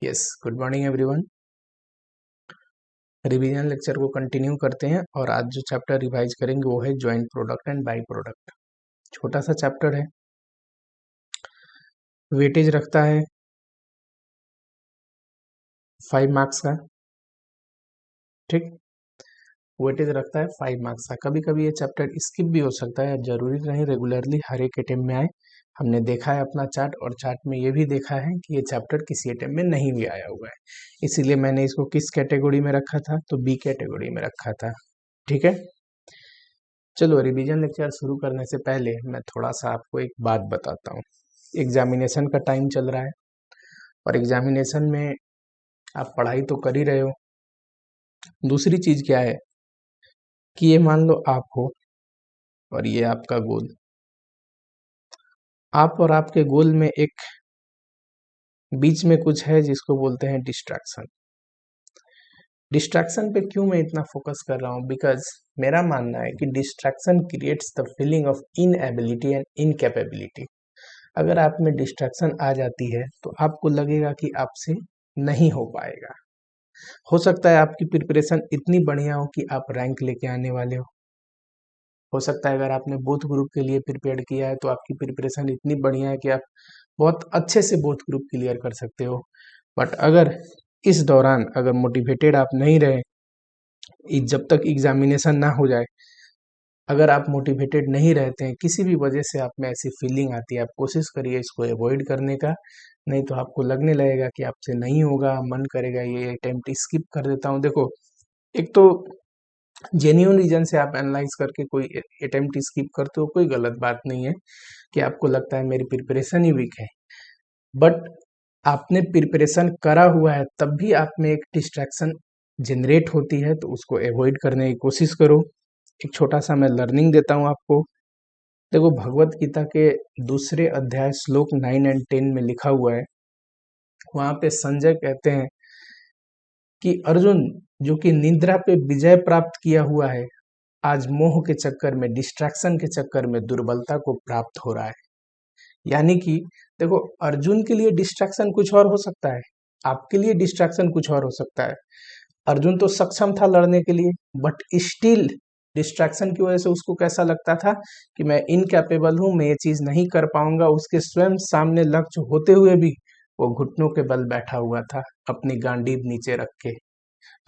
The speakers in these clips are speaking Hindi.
Yes, good morning everyone. Revision lecture को कंटिन्यू करते हैं और आज जो चैप्टर रिवाइज करेंगे वो है joint product and by product. छोटा सा चैप्टर है, वेटेज रखता है 5 मार्क्स का। ठीक, वेटेज रखता है 5 मार्क्स का। कभी कभी ये चैप्टर स्किप भी हो सकता है, जरूरी नहीं रेगुलरली हर एक अटेम्प्ट में आए। हमने देखा है अपना चार्ट और चार्ट में ये भी देखा है कि ये चैप्टर किसी अटेम्प्ट में नहीं भी आया हुआ है, इसीलिए मैंने इसको किस कैटेगरी में रखा था, तो बी कैटेगरी में रखा था। ठीक है, चलो रिवीजन लेक्चर शुरू करने से पहले मैं थोड़ा सा आपको एक बात बताता हूँ। एग्जामिनेशन का टाइम चल रहा है और एग्जामिनेशन में आप पढ़ाई तो कर ही रहे हो। दूसरी चीज क्या है कि ये मान लो आप हो और ये आपका गोल, आप और आपके गोल में एक बीच में कुछ है जिसको बोलते हैं डिस्ट्रैक्शन। डिस्ट्रैक्शन पे क्यों मैं इतना फोकस कर रहा हूँ, बिकॉज मेरा मानना है कि distraction creates the feeling of inability and incapability. अगर आप में डिस्ट्रैक्शन आ जाती है तो आपको लगेगा कि आपसे नहीं हो पाएगा। हो सकता है आपकी प्रिपरेशन इतनी बढ़िया हो कि आप रैंक लेके आने वाले हो सकता है अगर आपने बोथ ग्रुप के लिए प्रिपेयर किया है तो आपकी प्रिपरेशन इतनी बढ़िया है कि आप बहुत अच्छे से बोथ ग्रुप क्लियर कर सकते हो। बट अगर इस दौरान अगर मोटिवेटेड आप नहीं रहे, जब तक एग्जामिनेशन ना हो जाए, अगर आप मोटिवेटेड नहीं रहते हैं, किसी भी वजह से आप में ऐसी फीलिंग आती है, आप कोशिश करिए इसको अवॉइड करने का। नहीं तो आपको लगने लगेगा कि आपसे नहीं होगा, मन करेगा ये अटेम्प्ट स्किप कर देता हूँ। देखो, एक तो जेन्युइन रीजन से आप एनालाइज करके कोई अटेम्प्ट स्किप करते हो, कोई गलत बात नहीं है कि आपको लगता है मेरी प्रिपरेशन ही वीक है। बट आपने प्रिपरेशन करा हुआ है तब भी आप में एक डिस्ट्रैक्शन जनरेट होती है, तो उसको अवॉइड करने की कोशिश करो। एक छोटा सा मैं लर्निंग देता हूँ आपको। देखो, भगवत गीता के दूसरे अध्याय श्लोक 9 और 10 में लिखा हुआ है, वहां पे संजय कहते हैं कि अर्जुन, जो कि निद्रा पे विजय प्राप्त किया हुआ है, आज मोह के चक्कर में, डिस्ट्रैक्शन के चक्कर में दुर्बलता को प्राप्त हो रहा है। यानी कि देखो, अर्जुन के लिए डिस्ट्रैक्शन कुछ और हो सकता है, आपके लिए डिस्ट्रैक्शन कुछ और हो सकता है। अर्जुन तो सक्षम था लड़ने के लिए, बट स्टिल डिस्ट्रैक्शन की वजह से उसको कैसा लगता था कि मैं इनकैपेबल हूं, मैं ये चीज नहीं कर पाऊंगा। उसके स्वयं सामने लक्ष्य होते हुए भी वो घुटनों के बल बैठा हुआ था, अपनी गांडीव नीचे रख के।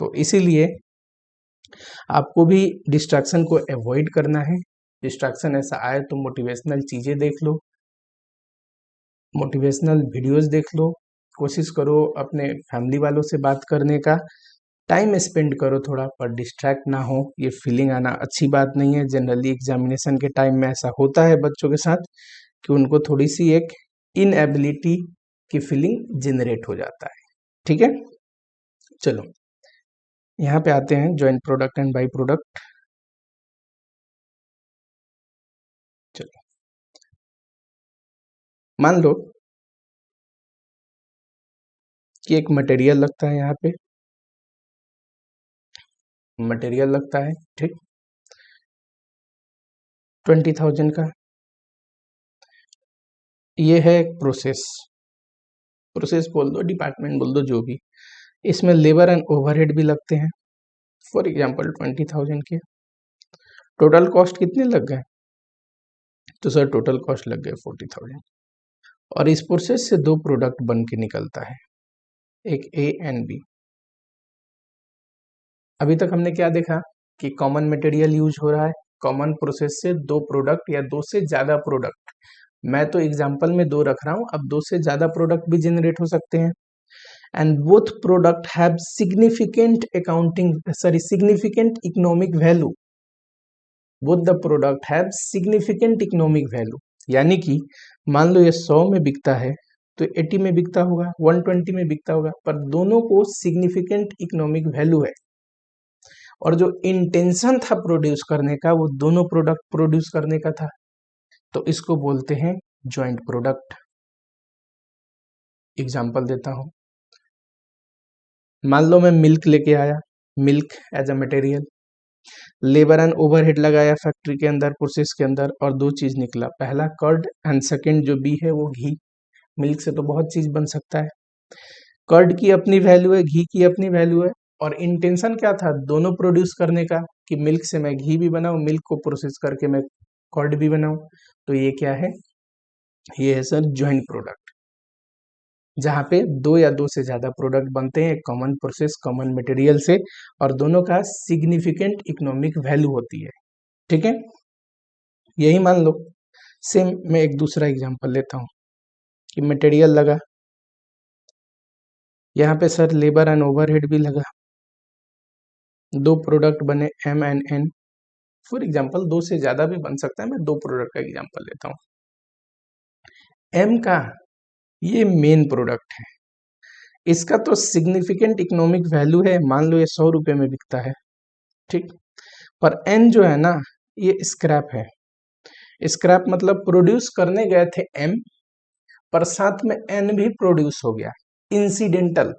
तो इसीलिए आपको भी डिस्ट्रैक्शन को अवॉइड करना है। डिस्ट्रैक्शन ऐसा आए तो मोटिवेशनल चीजें देख लो, मोटिवेशनल वीडियोस देख लो, कोशिश करो अपने फैमिली वालों से बात करने का, टाइम स्पेंड करो थोड़ा, पर डिस्ट्रैक्ट ना हो। ये फीलिंग आना अच्छी बात नहीं है। जनरली एग्जामिनेशन के टाइम में ऐसा होता है बच्चों के साथ कि उनको थोड़ी सी एक इनएबिलिटी की फीलिंग जनरेट हो जाता है। ठीक है, चलो यहाँ पे आते हैं joint product and by product. चलो, मान लो कि एक मटेरियल लगता है, यहाँ पे मटेरियल लगता है, ठीक, 20,000 का। ये है एक प्रोसेस, प्रोसेस बोल दो, डिपार्टमेंट बोल दो, जो भी। इसमें लेबर एंड ओवरहेड भी लगते हैं। फॉर एग्जांपल 20,000 के टोटल कॉस्ट कितने लग गए, तो सर टोटल कॉस्ट लग गए 40,000। और इस प्रोसेस से दो प्रोडक्ट बन के निकलता है, एक ए एंड बी। अभी तक हमने क्या देखा कि कॉमन मटेरियल यूज हो रहा है, कॉमन प्रोसेस से दो प्रोडक्ट या दो से ज्यादा प्रोडक्ट, मैं तो एग्जांपल में दो रख रहा हूं, अब दो से ज्यादा प्रोडक्ट भी जनरेट हो सकते हैं। And both product have significant significant economic value. Both the product have significant economic value, यानी कि मान लो ये 100 में बिकता है तो 80 में बिकता होगा, 120 में बिकता होगा, पर दोनों को सिग्निफिकेंट इकोनॉमिक वैल्यू है। और जो इंटेंशन था प्रोड्यूस करने का, वो दोनों प्रोडक्ट प्रोड्यूस करने का था, तो इसको बोलते हैं जॉइंट प्रोडक्ट। एग्जांपल देता हूं, मान लो मैं मिल्क लेके आया, milk as a material, labour and overhead लगाया फैक्ट्री के अंदर, प्रोसेस के अंदर, और दो चीज निकला, पहला कर्ड एंड सेकंड जो बी है वो घी। मिल्क से तो बहुत चीज बन सकता है। कर्ड की अपनी वैल्यू है, घी की अपनी वैल्यू है, और इंटेंशन क्या था दोनों प्रोड्यूस करने का कि मिल्क से मैं घी भी बनाऊं, मिल्क को प्रोसेस करके मैं कर्ड भी बनाऊं। तो ये क्या है, ये है सर ज्वाइंट प्रोडक्ट, जहाँ पे दो या दो से ज्यादा प्रोडक्ट बनते हैं कॉमन प्रोसेस कॉमन मटेरियल से, और दोनों का सिग्निफिकेंट इकोनॉमिक वैल्यू होती है। ठीक है, यही मान लो। सेम मैं एक दूसरा एग्जांपल लेता हूँ कि मटेरियल लगा, यहाँ पे सर लेबर एंड ओवरहेड भी लगा, दो प्रोडक्ट बने M and N. For example दो से ज्यादा भी बन सकता है, मैं दो प्रोडक्ट का एग्जांपल लेता हूँ। एम का ये मेन प्रोडक्ट है, इसका तो सिग्निफिकेंट इकोनॉमिक वैल्यू है, मान लो ये 100 रुपये में बिकता है। ठीक, पर एन जो है ना ये स्क्रैप है। स्क्रैप मतलब प्रोड्यूस करने गए थे एम, पर साथ में एन भी प्रोड्यूस हो गया, इंसिडेंटल।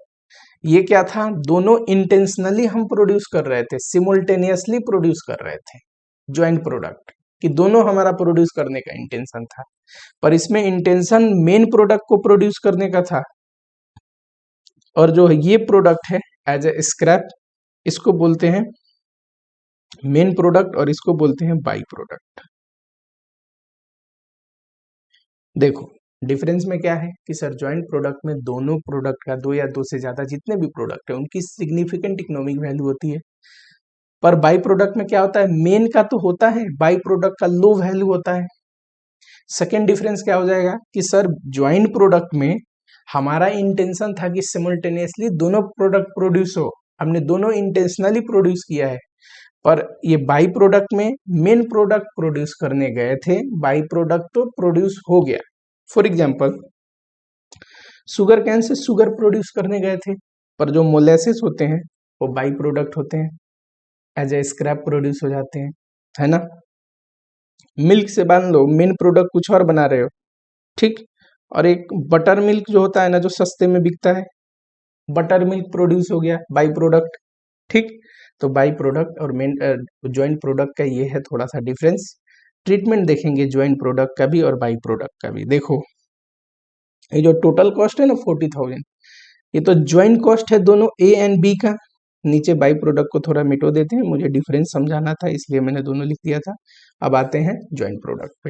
ये क्या था, दोनों इंटेंशनली हम प्रोड्यूस कर रहे थे, सिमुल्टेनियसली प्रोड्यूस कर रहे थे ज्वाइंट प्रोडक्ट, कि दोनों हमारा प्रोड्यूस करने का इंटेंशन था, पर इसमें इंटेंशन मेन प्रोडक्ट को प्रोड्यूस करने का था। और जो ये प्रोडक्ट है एज ए स्क्रैप, इसको बोलते हैं मेन प्रोडक्ट और इसको बोलते हैं बाई प्रोडक्ट। देखो डिफरेंस में क्या है कि सर ज्वाइंट प्रोडक्ट में दोनों प्रोडक्ट का, दो या दो से ज्यादा जितने भी प्रोडक्ट है उनकी सिग्निफिकेंट इकोनॉमिक वैल्यू होती है। पर बाई प्रोडक्ट में क्या होता है, मेन का तो होता है, बाई प्रोडक्ट का लो वैल्यू होता है। सेकेंड डिफरेंस क्या हो जाएगा कि सर ज्वाइंट प्रोडक्ट में हमारा इंटेंशन था कि सिमुल्टेनियसली दोनों प्रोडक्ट प्रोड्यूस हो, हमने दोनों इंटेंशनली प्रोड्यूस किया है। पर ये बाई प्रोडक्ट में मेन प्रोडक्ट प्रोड्यूस करने गए थे, बाई प्रोडक्ट तो प्रोड्यूस हो गया। For example sugar can say sugar produce करने गए थे, पर जो मोलेसेस होते हैं वो बाई प्रोडक्ट होते हैं, एज ए स्क्रैप प्रोड्यूस हो जाते हैं, है ना। मिल्क से मान लो मेन प्रोडक्ट कुछ और बना रहे हो, ठीक, और एक बटर मिल्क जो होता है ना जो सस्ते में बिकता है, बटर मिल्क प्रोड्यूस हो गया बाई प्रोडक्ट। ठीक, तो बाई प्रोडक्ट और मेन ज्वाइंट प्रोडक्ट का ये है थोड़ा सा डिफरेंस। ट्रीटमेंट देखेंगे ज्वाइंट प्रोडक्ट का भी और बाई प्रोडक्ट का भी। देखो ये जो टोटल कॉस्ट है ना 40,000, ये तो ज्वाइंट कॉस्ट है दोनों ए एंड बी का। नीचे बाई प्रोडक्ट को थोड़ा मिटो देते हैं, मुझे डिफरेंस समझाना था इसलिए मैंने दोनों लिख दिया था। अब आते हैं ज्वाइंट प्रोडक्ट पे।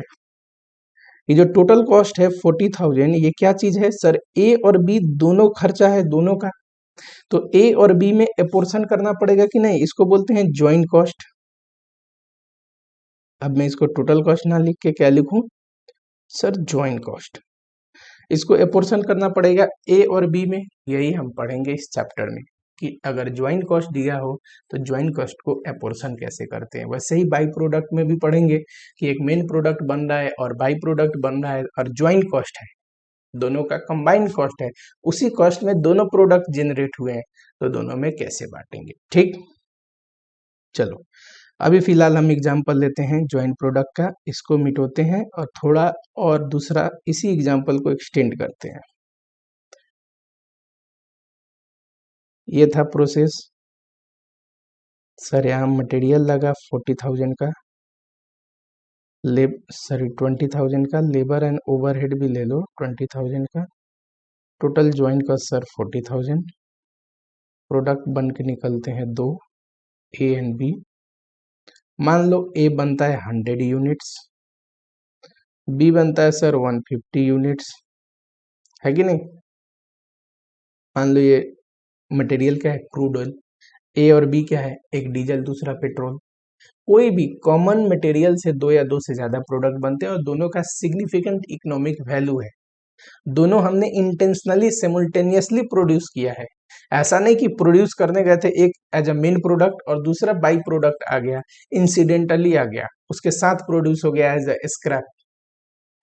ये जो टोटल कॉस्ट है 40,000, ये क्या चीज है सर, ए और बी दोनों खर्चा है दोनों का, तो ए और बी में एपोर्शन करना पड़ेगा कि नहीं, इसको बोलते हैं ज्वाइंट कॉस्ट। अब मैं इसको टोटल कॉस्ट ना लिख के क्या लिखूं सर, ज्वाइंट कॉस्ट। इसको एपोर्शन करना पड़ेगा ए और बी में, यही हम पढ़ेंगे इस चैप्टर में कि अगर ज्वाइंट कॉस्ट दिया हो तो ज्वाइंट कॉस्ट को एपोर्शन कैसे करते हैं। वैसे ही बाई प्रोडक्ट में भी पढ़ेंगे कि एक मेन प्रोडक्ट बन रहा है और बाई प्रोडक्ट बन रहा है और ज्वाइंट कॉस्ट है, दोनों का कंबाइंड कॉस्ट है, उसी कॉस्ट में दोनों प्रोडक्ट जनरेट हुए हैं, तो दोनों में कैसे बांटेंगे। ठीक, चलो अभी फिलहाल हम एग्जांपल लेते हैं ज्वाइंट प्रोडक्ट का, इसको मिटोते हैं और थोड़ा और दूसरा इसी एग्जांपल को एक्सटेंड करते हैं। ये था प्रोसेस, सर यहाँ मटेरियल लगा 40,000 का, 20,000 का, लेबर एंड ओवरहेड भी ले लो 20,000 का, टोटल ज्वाइंट का सर 40,000। प्रोडक्ट बन के निकलते हैं दो, ए एंड बी। मान लो ए बनता है 100 यूनिट्स, बी बनता है सर 150 यूनिट्स, है कि नहीं। मान लो ये मटेरियल क्या है, क्रूड ऑयल, ए और बी क्या है, एक डीजल दूसरा पेट्रोल। कोई भी कॉमन मटेरियल से दो या दो से ज्यादा प्रोडक्ट बनते हैं और दोनों का सिग्निफिकेंट इकोनॉमिक वैल्यू है, दोनों हमने इंटेंशनली सिमुल्टेनियसली प्रोड्यूस किया है। ऐसा नहीं कि प्रोड्यूस करने गए थे एक एज अ मेन प्रोडक्ट और दूसरा बाई प्रोडक्ट आ गया, इंसिडेंटली आ गया, उसके साथ प्रोड्यूस हो गया एज अ स्क्रैप,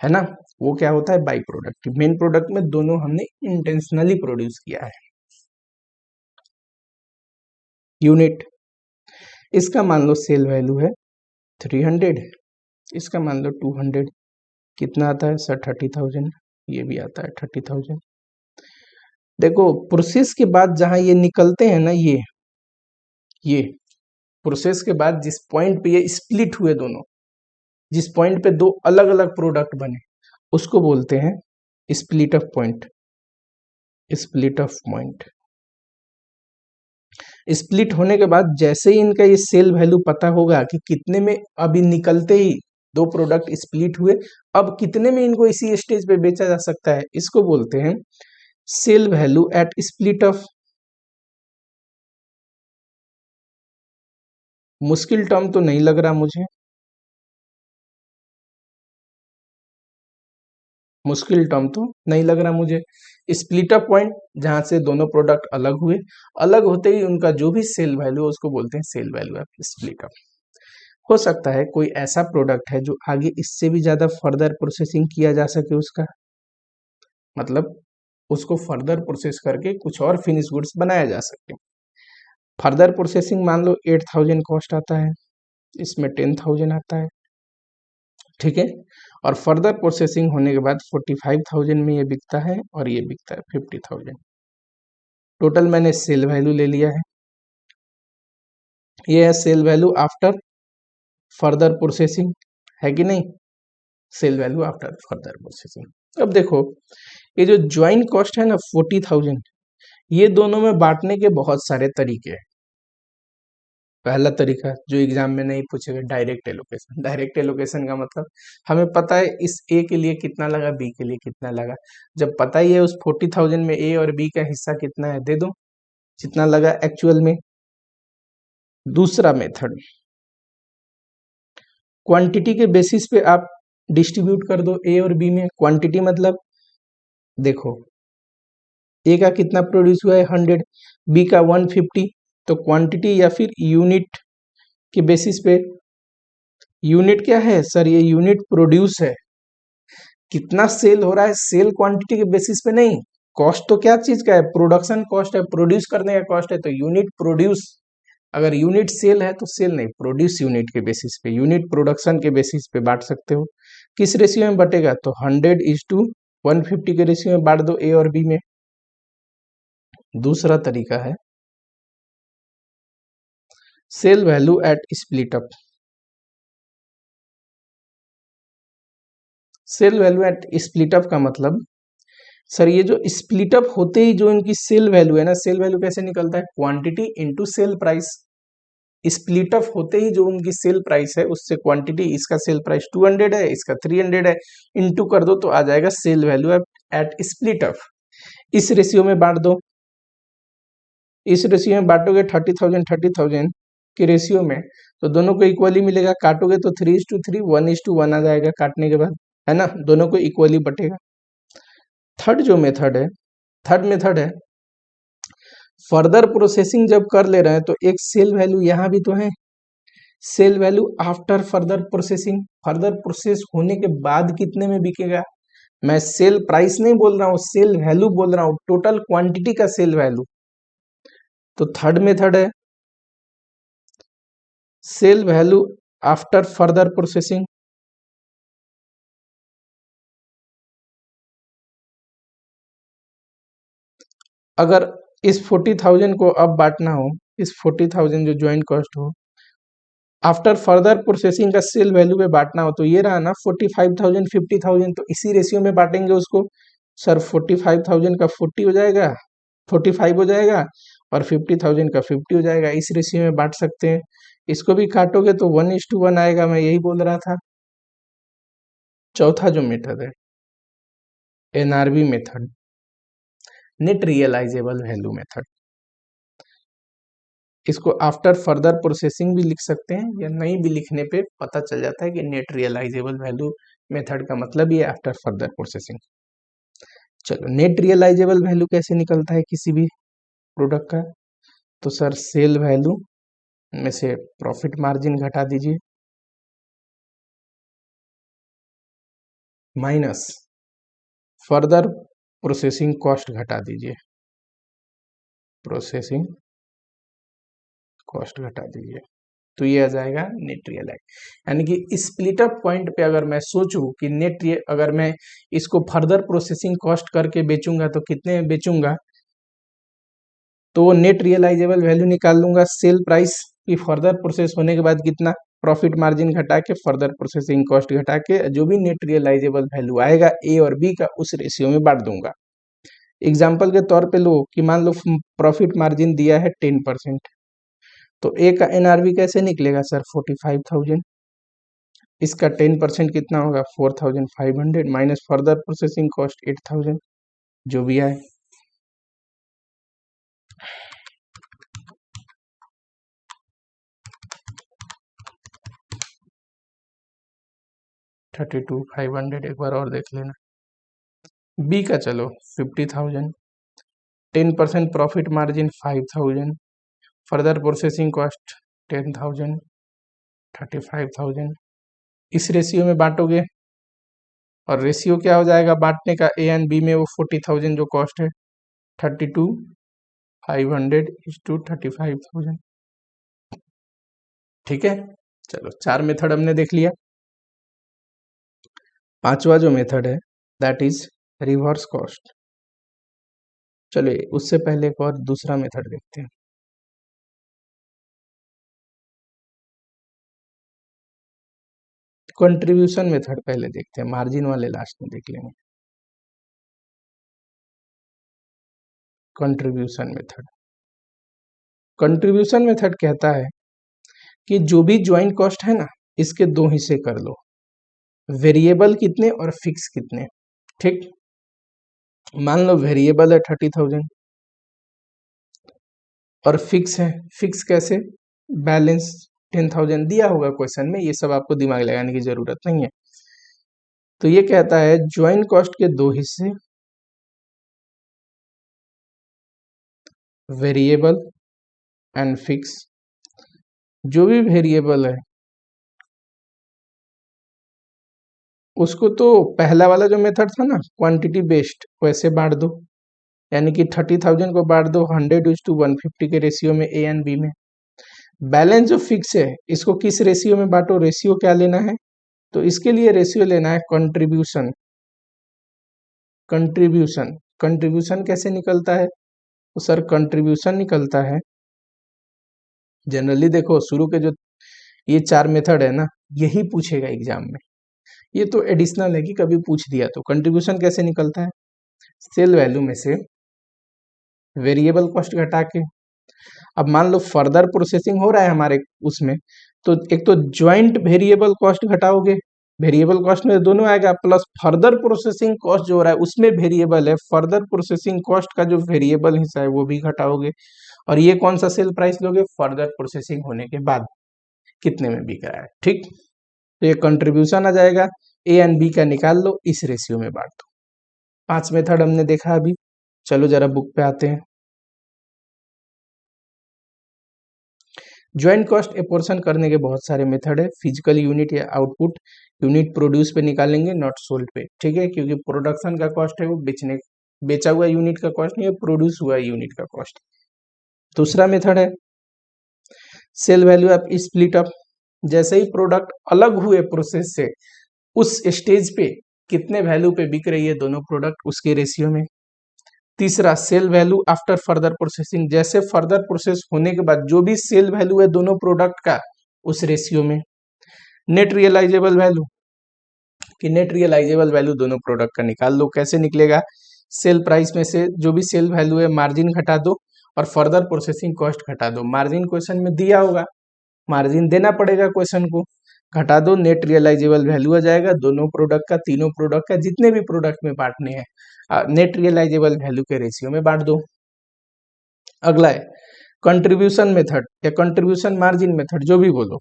है ना। वो क्या होता है बाई प्रोडक्ट। मेन प्रोडक्ट में दोनों हमने इंटेंशनली प्रोड्यूस किया है। यूनिट, इसका मान लो सेल वैल्यू है 300, इसका मान लो 200, कितना आता है सर 30,000, ये भी आता है 30,000। देखो प्रोसेस के बाद जहां ये निकलते हैं ना, ये प्रोसेस के बाद जिस पॉइंट पे ये स्प्लिट हुए दोनों, जिस पॉइंट पे दो अलग अलग प्रोडक्ट बने, उसको बोलते हैं split of point. Split of point. Split होने के बाद जैसे ही इनका ये सेल वैल्यू पता होगा कि कितने में, अभी निकलते ही दो प्रोडक्ट स्प्लिट हुए, अब कितने में इनको इसी स्टेज पे बेचा जा सकता है, इसको बोलते हैं sale value at split off. मुश्किल टर्म तो नहीं लग रहा मुझे, मुश्किल टर्म तो नहीं लग रहा मुझे। स्प्लिट अप पॉइंट जहां से दोनों प्रोडक्ट अलग हुए, अलग होते ही उनका जो भी सेल वैल्यू है उसको बोलते हैं sale value of split up. हो सकता है कोई ऐसा प्रोडक्ट है जो आगे इससे भी ज्यादा फर्दर प्रोसेसिंग किया जा सके उसका, मतलब उसको फर्दर प्रोसेस करके कुछ और फिनिश गुड्स बनाया जा सके। फर्दर प्रोसेसिंग मान लो 8,000 कॉस्ट आता है, इसमें 10,000 आता है, ठीक है। और फर्दर प्रोसेसिंग होने के बाद 45,000 में ये बिकता है और ये बिकता है 50,000। टोटल मैंने सेल वैल्यू ले लिया है, ये है sale value after further processing, है कि नहीं, sale value after further processing. अब देखो ये जो ज्वाइन कॉस्ट है ना 40,000, ये दोनों में बांटने के बहुत सारे तरीके हैं। पहला तरीका जो एग्जाम में नहीं पूछेगा, डायरेक्ट एलोकेशन। डायरेक्ट एलोकेशन का मतलब हमें पता है इस ए के लिए कितना लगा, बी के लिए कितना लगा, जब पता ही है उस 40,000 में ए और बी का हिस्सा कितना है, दे दो जितना लगा एक्चुअल में। दूसरा मेथड, क्वांटिटी के बेसिस पे आप डिस्ट्रीब्यूट कर दो ए और बी में। क्वांटिटी मतलब देखो ए का कितना प्रोड्यूस हुआ है 100, बी का 150, तो क्वांटिटी या फिर यूनिट के बेसिस पे। यूनिट क्या है सर, ये यूनिट प्रोड्यूस है, कितना सेल हो रहा है, सेल क्वांटिटी के बेसिस पे नहीं। कॉस्ट तो क्या चीज का है, प्रोडक्शन कॉस्ट है, प्रोड्यूस करने का कॉस्ट है, तो यूनिट प्रोड्यूस। अगर यूनिट सेल है तो सेल नहीं, प्रोड्यूस यूनिट के बेसिस पे, यूनिट प्रोडक्शन के बेसिस पे बांट सकते हो। किस रेशियो में बटेगा, तो 100:150 के रेशियो में बांट दो ए और बी में। दूसरा तरीका है sale value at split up. Sale value at split up का मतलब सर ये जो स्प्लिट अप होते ही जो इनकी सेल वैल्यू है ना, सेल वैल्यू कैसे निकलता है, quantity into sale price. Split up होते ही जो उनकी सेल प्राइस है उससे क्वांटिटी, इसका सेल प्राइस 200 है, इसका 300 है, इनटू कर दो तो आ जाएगा sale value at split up. इस रेशियो में बांट दो, इस रेशियो में बांटोगे 30,000 के रेशियो में, तो दोनों को इक्वली मिलेगा। काटोगे तो 3:3, 1:1 आ जाएगा काटने के बाद, है ना, दोनों को इक्वली बटेगा। थर्ड जो मेथड है, थर्ड मेथड है फर्दर प्रोसेसिंग जब कर ले रहे हैं तो एक सेल वैल्यू यहाँ भी तो है, sale value after further processing. Further process होने के बाद कितने में बिकेगा, मैं सेल प्राइस नहीं बोल रहा हूँ, सेल वैल्यू बोल रहा हूँ, टोटल क्वांटिटी का सेल वैल्यू। तो थर्ड मेथड है sale value after further processing. अगर इस 40,000 को अब बांटना हो, इस 40,000 जो ज्वाइंट कॉस्ट हो आफ्टर फर्दर प्रोसेसिंग का सेल वैल्यू में बांटना हो, तो ये रहा ना 45,000 50,000, तो इसी रेशियो में बांटेंगे उसको। सर 45,000 का 40 हो जाएगा, 45 हो जाएगा, और 50,000 का 50 हो जाएगा, इस रेशियो में बांट सकते हैं। इसको भी काटोगे तो 1:1 आएगा, मैं यही बोल रहा था। चौथा जो मेथड है NRV method, net realisable value method. इसको आफ्टर फर्दर प्रोसेसिंग भी लिख सकते हैं, या नहीं भी लिखने पे पता चल जाता है कि नेट रियलाइजेबल वैल्यू मेथड का मतलब ये आफ्टर फर्दर प्रोसेसिंग। चलो नेट रियलाइजेबल वैल्यू कैसे निकलता है किसी भी प्रोडक्ट का, तो सर सेल वैल्यू में से प्रॉफिट मार्जिन घटा दीजिए माइनस फर्दर प्रोसेसिंग कॉस्ट घटा दीजिए, प्रोसेसिंग कॉस्ट घटा दीजिए, तो ये आ जाएगा नेट रियलाइज। यानी कि स्प्लिट अप पॉइंट पे अगर मैं सोचूं कि अगर मैं इसको फर्दर प्रोसेसिंग कॉस्ट करके बेचूंगा तो कितने में बेचूंगा, तो नेट रियलाइजेबल वैल्यू निकाल लूंगा सेल प्राइस की फर्दर प्रोसेस होने के बाद कितना, प्रॉफिट मार्जिन घटा के फर्दर प्रोसेसिंग कॉस्ट घटा के जो भी नेट रियलाइजेबल वैल्यू आएगा ए और बी का उस रेशियो में बांट दूंगा। एग्जाम्पल के तौर पे लो कि मान लो प्रॉफिट मार्जिन दिया है 10%, तो ए का एनआरवी कैसे निकलेगा सर? 45,000। इसका 10% कितना होगा? 4,500 माइनस फर्दर प्रोसेसिंग कॉस्ट 8,000, जो भी आए। $32,500 एक बार और देख लेना। बी का चलो 50,000, 10% profit margin 5,000, further processing cost 10,000, 35,000। इस रेशियो में बांटोगे और रेशियो क्या हो जाएगा बांटने का? ए एंड बी में वो 40,000 जो कॉस्ट है, 32,500 इज टू 35,000। ठीक है, चलो 4 मेथड हमने देख लिया। पांचवा जो मेथड है दैट इज रिवर्स कॉस्ट। चलिए उससे पहले एक और दूसरा मेथड देखते हैं। कंट्रीब्यूशन मेथड पहले देखते हैं, मार्जिन वाले लास्ट में देख लेंगे। कंट्रीब्यूशन मेथड, कंट्रीब्यूशन मेथड कहता है कि जो भी ज्वाइंट कॉस्ट है ना, इसके दो हिस्से कर लो, वेरिएबल कितने और फिक्स कितने। ठीक, मान लो वेरिएबल है 30,000 और फिक्स है, फिक्स कैसे? बैलेंस 10,000 दिया होगा क्वेश्चन में, ये सब आपको दिमाग लगाने की जरूरत नहीं है। तो ये कहता है ज्वाइंट कॉस्ट के दो हिस्से, वेरिएबल एंड फिक्स। जो भी वेरिएबल है उसको तो पहला वाला जो मेथड था ना क्वांटिटी बेस्ड, वैसे बांट दो, यानी कि 30,000 को बांट दो 100:150 के रेशियो में ए एंड बी में। बैलेंस जो फिक्स है इसको किस रेशियो में बांटो? रेशियो क्या लेना है? तो इसके लिए रेशियो लेना है कंट्रीब्यूशन। कंट्रीब्यूशन, कंट्रीब्यूशन कैसे निकलता है? तो सर कंट्रीब्यूशन निकलता है, जनरली देखो शुरू के जो ये 4 मेथड है ना, यही पूछेगा एग्जाम में। ये तो एडिशनल है कि कभी पूछ दिया। तो कंट्रीब्यूशन कैसे निकलता है? सेल वैल्यू में से वेरिएबल कॉस्ट घटा के, अब मान लो फर्दर प्रोसेसिंग हो रहा है हमारे उसमें, तो एक तो ज्वाइंट वेरिएबल कॉस्ट घटाओगे, वेरिएबल कॉस्ट में दोनों आएगा, प्लस फर्दर प्रोसेसिंग कॉस्ट जो हो रहा है उसमें वेरिएबल है, फर्दर प्रोसेसिंग कॉस्ट का जो वेरिएबल हिस्सा है वो भी घटाओगे। और ये कौन सा सेल प्राइस लोगे? फर्दर प्रोसेसिंग होने के बाद कितने में बिक रहा है। ठीक, तो ये कंट्रीब्यूशन आ जाएगा। ए एंड बी का निकाल लो, इस रेशियो में बांट दो। 5 मेथड हमने देखा अभी। चलो जरा बुक पे आते हैं। ज्वाइंट कॉस्ट एपोर्शन करने के बहुत सारे मेथड है, फिजिकल यूनिट या आउटपुट यूनिट प्रोड्यूस पे निकालेंगे, नॉट सोल्ड पे। ठीक है, क्योंकि प्रोडक्शन का कॉस्ट है वो बेचा हुआ यूनिट का कॉस्ट नहीं है, प्रोड्यूस हुआ यूनिट का कॉस्ट। दूसरा मेथड है sale value of split up, जैसे ही प्रोडक्ट अलग हुए प्रोसेस से, उस स्टेज पे कितने वैल्यू पे बिक रही है दोनों प्रोडक्ट, उसके रेशियो में। तीसरा sale value after further processing, जैसे फर्दर प्रोसेस होने के बाद जो भी सेल वैल्यू है दोनों प्रोडक्ट का, उस रेशियो में। नेट रियलाइजेबल वैल्यू, कि नेट रियलाइजेबल वैल्यू दोनों प्रोडक्ट का निकाल लो। कैसे निकलेगा? सेल प्राइस में से जो भी सेल वैल्यू है मार्जिन घटा दो और फर्दर प्रोसेसिंग कॉस्ट घटा दो। मार्जिन क्वेश्चन में दिया होगा, मार्जिन देना पड़ेगा क्वेश्चन को, घटा दो, नेट रियलाइजेबल वैल्यू आ जाएगा दोनों प्रोडक्ट का, तीनों प्रोडक्ट का, जितने भी प्रोडक्ट में बांटने हैं नेट रियलाइजेबल वैल्यू के रेशियो में बांट दो। अगला है कंट्रीब्यूशन मेथड या कंट्रीब्यूशन मार्जिन मेथड, जो भी बोलो।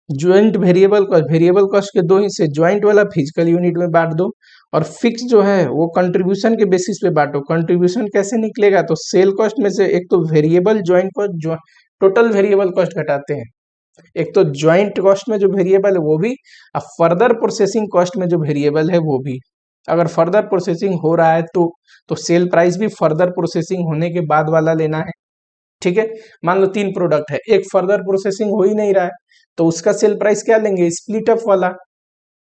Joint variable cost, variable cost के दो हिस्से, ज्वाइंट वाला फिजिकल यूनिट में बांट दो और फिक्स जो है वो कंट्रीब्यूशन के बेसिस पे बांटो। कंट्रीब्यूशन कैसे निकलेगा? तो सेल कॉस्ट में से एक तो variable joint cost, total variable cost घटाते हैं, एक तो ज्वाइंट कॉस्ट में जो वेरिएबल है वो भी, और फर्दर प्रोसेसिंग कॉस्ट में जो वेरिएबल है वो भी। अगर फर्दर प्रोसेसिंग हो रहा है तो सेल प्राइस भी फर्दर प्रोसेसिंग होने के बाद वाला लेना है। ठीक है, मान लो 3 प्रोडक्ट है, एक फर्दर प्रोसेसिंग हो ही नहीं रहा है, तो उसका सेल प्राइस क्या लेंगे? स्प्लिट अप वाला,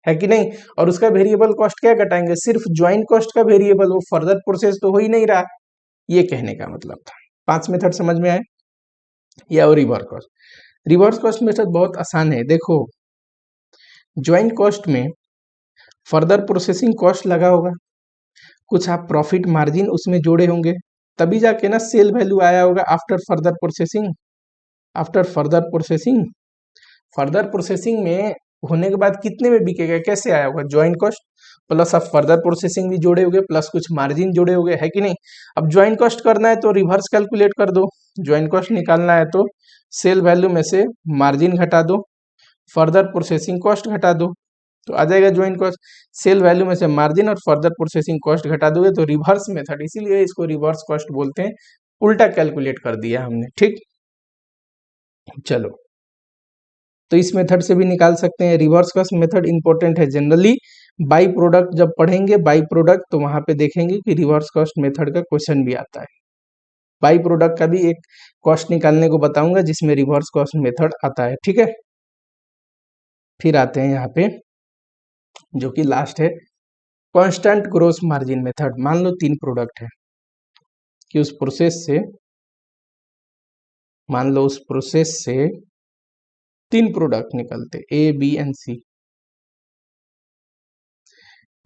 है कि नहीं? और उसका वेरिएबल कॉस्ट क्या घटाएंगे? सिर्फ ज्वाइंट कॉस्ट का वेरिएबल, वो फर्दर प्रोसेस तो हो ही नहीं रहा। ये कहने का मतलब था। 5 मेथड समझ में आए? या और reverse cost, reverse cost method बहुत आसान है। देखो ज्वाइंट कॉस्ट में फर्दर प्रोसेसिंग कॉस्ट लगा होगा, कुछ आप प्रॉफिट मार्जिन उसमें जोड़े होंगे, तभी जाके ना सेल वैल्यू आया होगा after further processing. After further processing में होने के बाद कितने में बिकेगा, कैसे आया होगा, ज्वाइंट कॉस्ट प्लस आप फर्दर प्रोसेसिंग भी जोड़े होगे प्लस कुछ मार्जिन जोड़े होगे, है कि नहीं। अब ज्वाइंट कॉस्ट करना है तो रिवर्स कैलकुलेट कर दो, ज्वाइंट कॉस्ट निकालना है तो सेल वैल्यू में से मार्जिन घटा दो, फर्दर प्रोसेसिंग कॉस्ट घटा दो, तो आ जाएगा ज्वाइंट कॉस्ट। सेल वैल्यू में से मार्जिन और फर्दर प्रोसेसिंग कॉस्ट घटा दोगे तो रिवर्स मेथड, इसीलिए इसको रिवर्स कॉस्ट बोलते हैं, उल्टा कैलकुलेट कर दिया हमने, ठीक। चलो, तो इस मेथड से भी निकाल सकते हैं। रिवर्स कॉस्ट मेथड इंपॉर्टेंट है जनरली, बाई प्रोडक्ट जब पढ़ेंगे बाई प्रोडक्ट तो वहां पे देखेंगे कि रिवर्स कॉस्ट मेथड का क्वेश्चन भी आता है। बाई प्रोडक्ट का भी एक कॉस्ट निकालने को बताऊंगा जिसमें रिवर्स कॉस्ट मेथड आता है, ठीक है। फिर आते हैं यहाँ पे जो कि लास्ट है, कांस्टेंट ग्रोस मार्जिन मेथड। मान लो 3 प्रोडक्ट है कि उस प्रोसेस से, मान लो उस प्रोसेस से 3 प्रोडक्ट निकलते, ए बी एंड सी।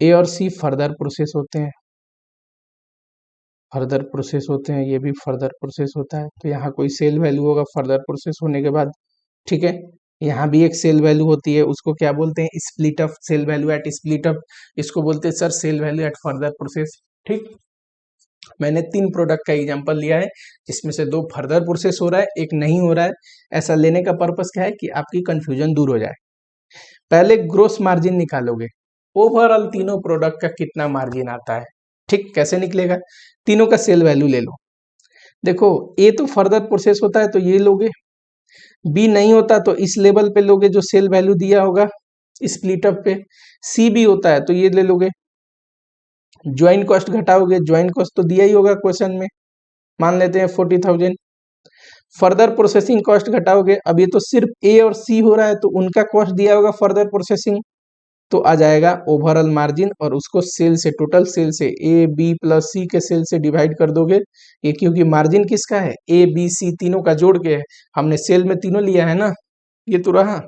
ए और सी फर्दर प्रोसेस होते हैं, फर्दर प्रोसेस होते हैं, ये भी फर्दर प्रोसेस होता है, तो यहाँ कोई सेल वैल्यू होगा फर्दर प्रोसेस होने के बाद, ठीक है। यहाँ भी एक सेल वैल्यू होती है, उसको क्या बोलते हैं, split up, sale value at split up, इसको बोलते हैं sir sale value at further process, ठीक। मैंने 3 प्रोडक्ट का एग्जांपल लिया है जिसमें से 2 फर्दर प्रोसेस हो रहा है, एक नहीं हो रहा है। ऐसा लेने का पर्पस क्या है कि आपकी कंफ्यूजन दूर हो जाए। पहले ग्रोस मार्जिन निकालोगे, ओवरऑल तीनों प्रोडक्ट का कितना मार्जिन आता है, ठीक। कैसे निकलेगा, तीनों का सेल वैल्यू ले लो। देखो ए तो फर्दर प्रोसेस होता है तो ये लोगे, बी नहीं होता तो इस लेवल पे लोगे जो सेल वैल्यू दिया होगा स्प्लिट अप पे, सी भी होता है तो ये ले लोगे। ज्वाइंट कॉस्ट घटाओगे, ज्वाइंट कॉस्ट तो दिया ही होगा क्वेश्चन में, मान लेते हैं 40,000। फर्दर प्रोसेसिंग कॉस्ट घटाओगे, अब ये तो सिर्फ ए और सी हो रहा है तो उनका कॉस्ट दिया होगा फर्दर प्रोसेसिंग, तो आ जाएगा ओवरऑल मार्जिन, और उसको सेल से, टोटल सेल से, ए बी प्लस सी के सेल से डिवाइड कर दोगे। ये क्योंकि मार्जिन किसका है, ए बी सी तीनों का जोड़ के है, हमने सेल में तीनों लिया है ना, ये तो रहा,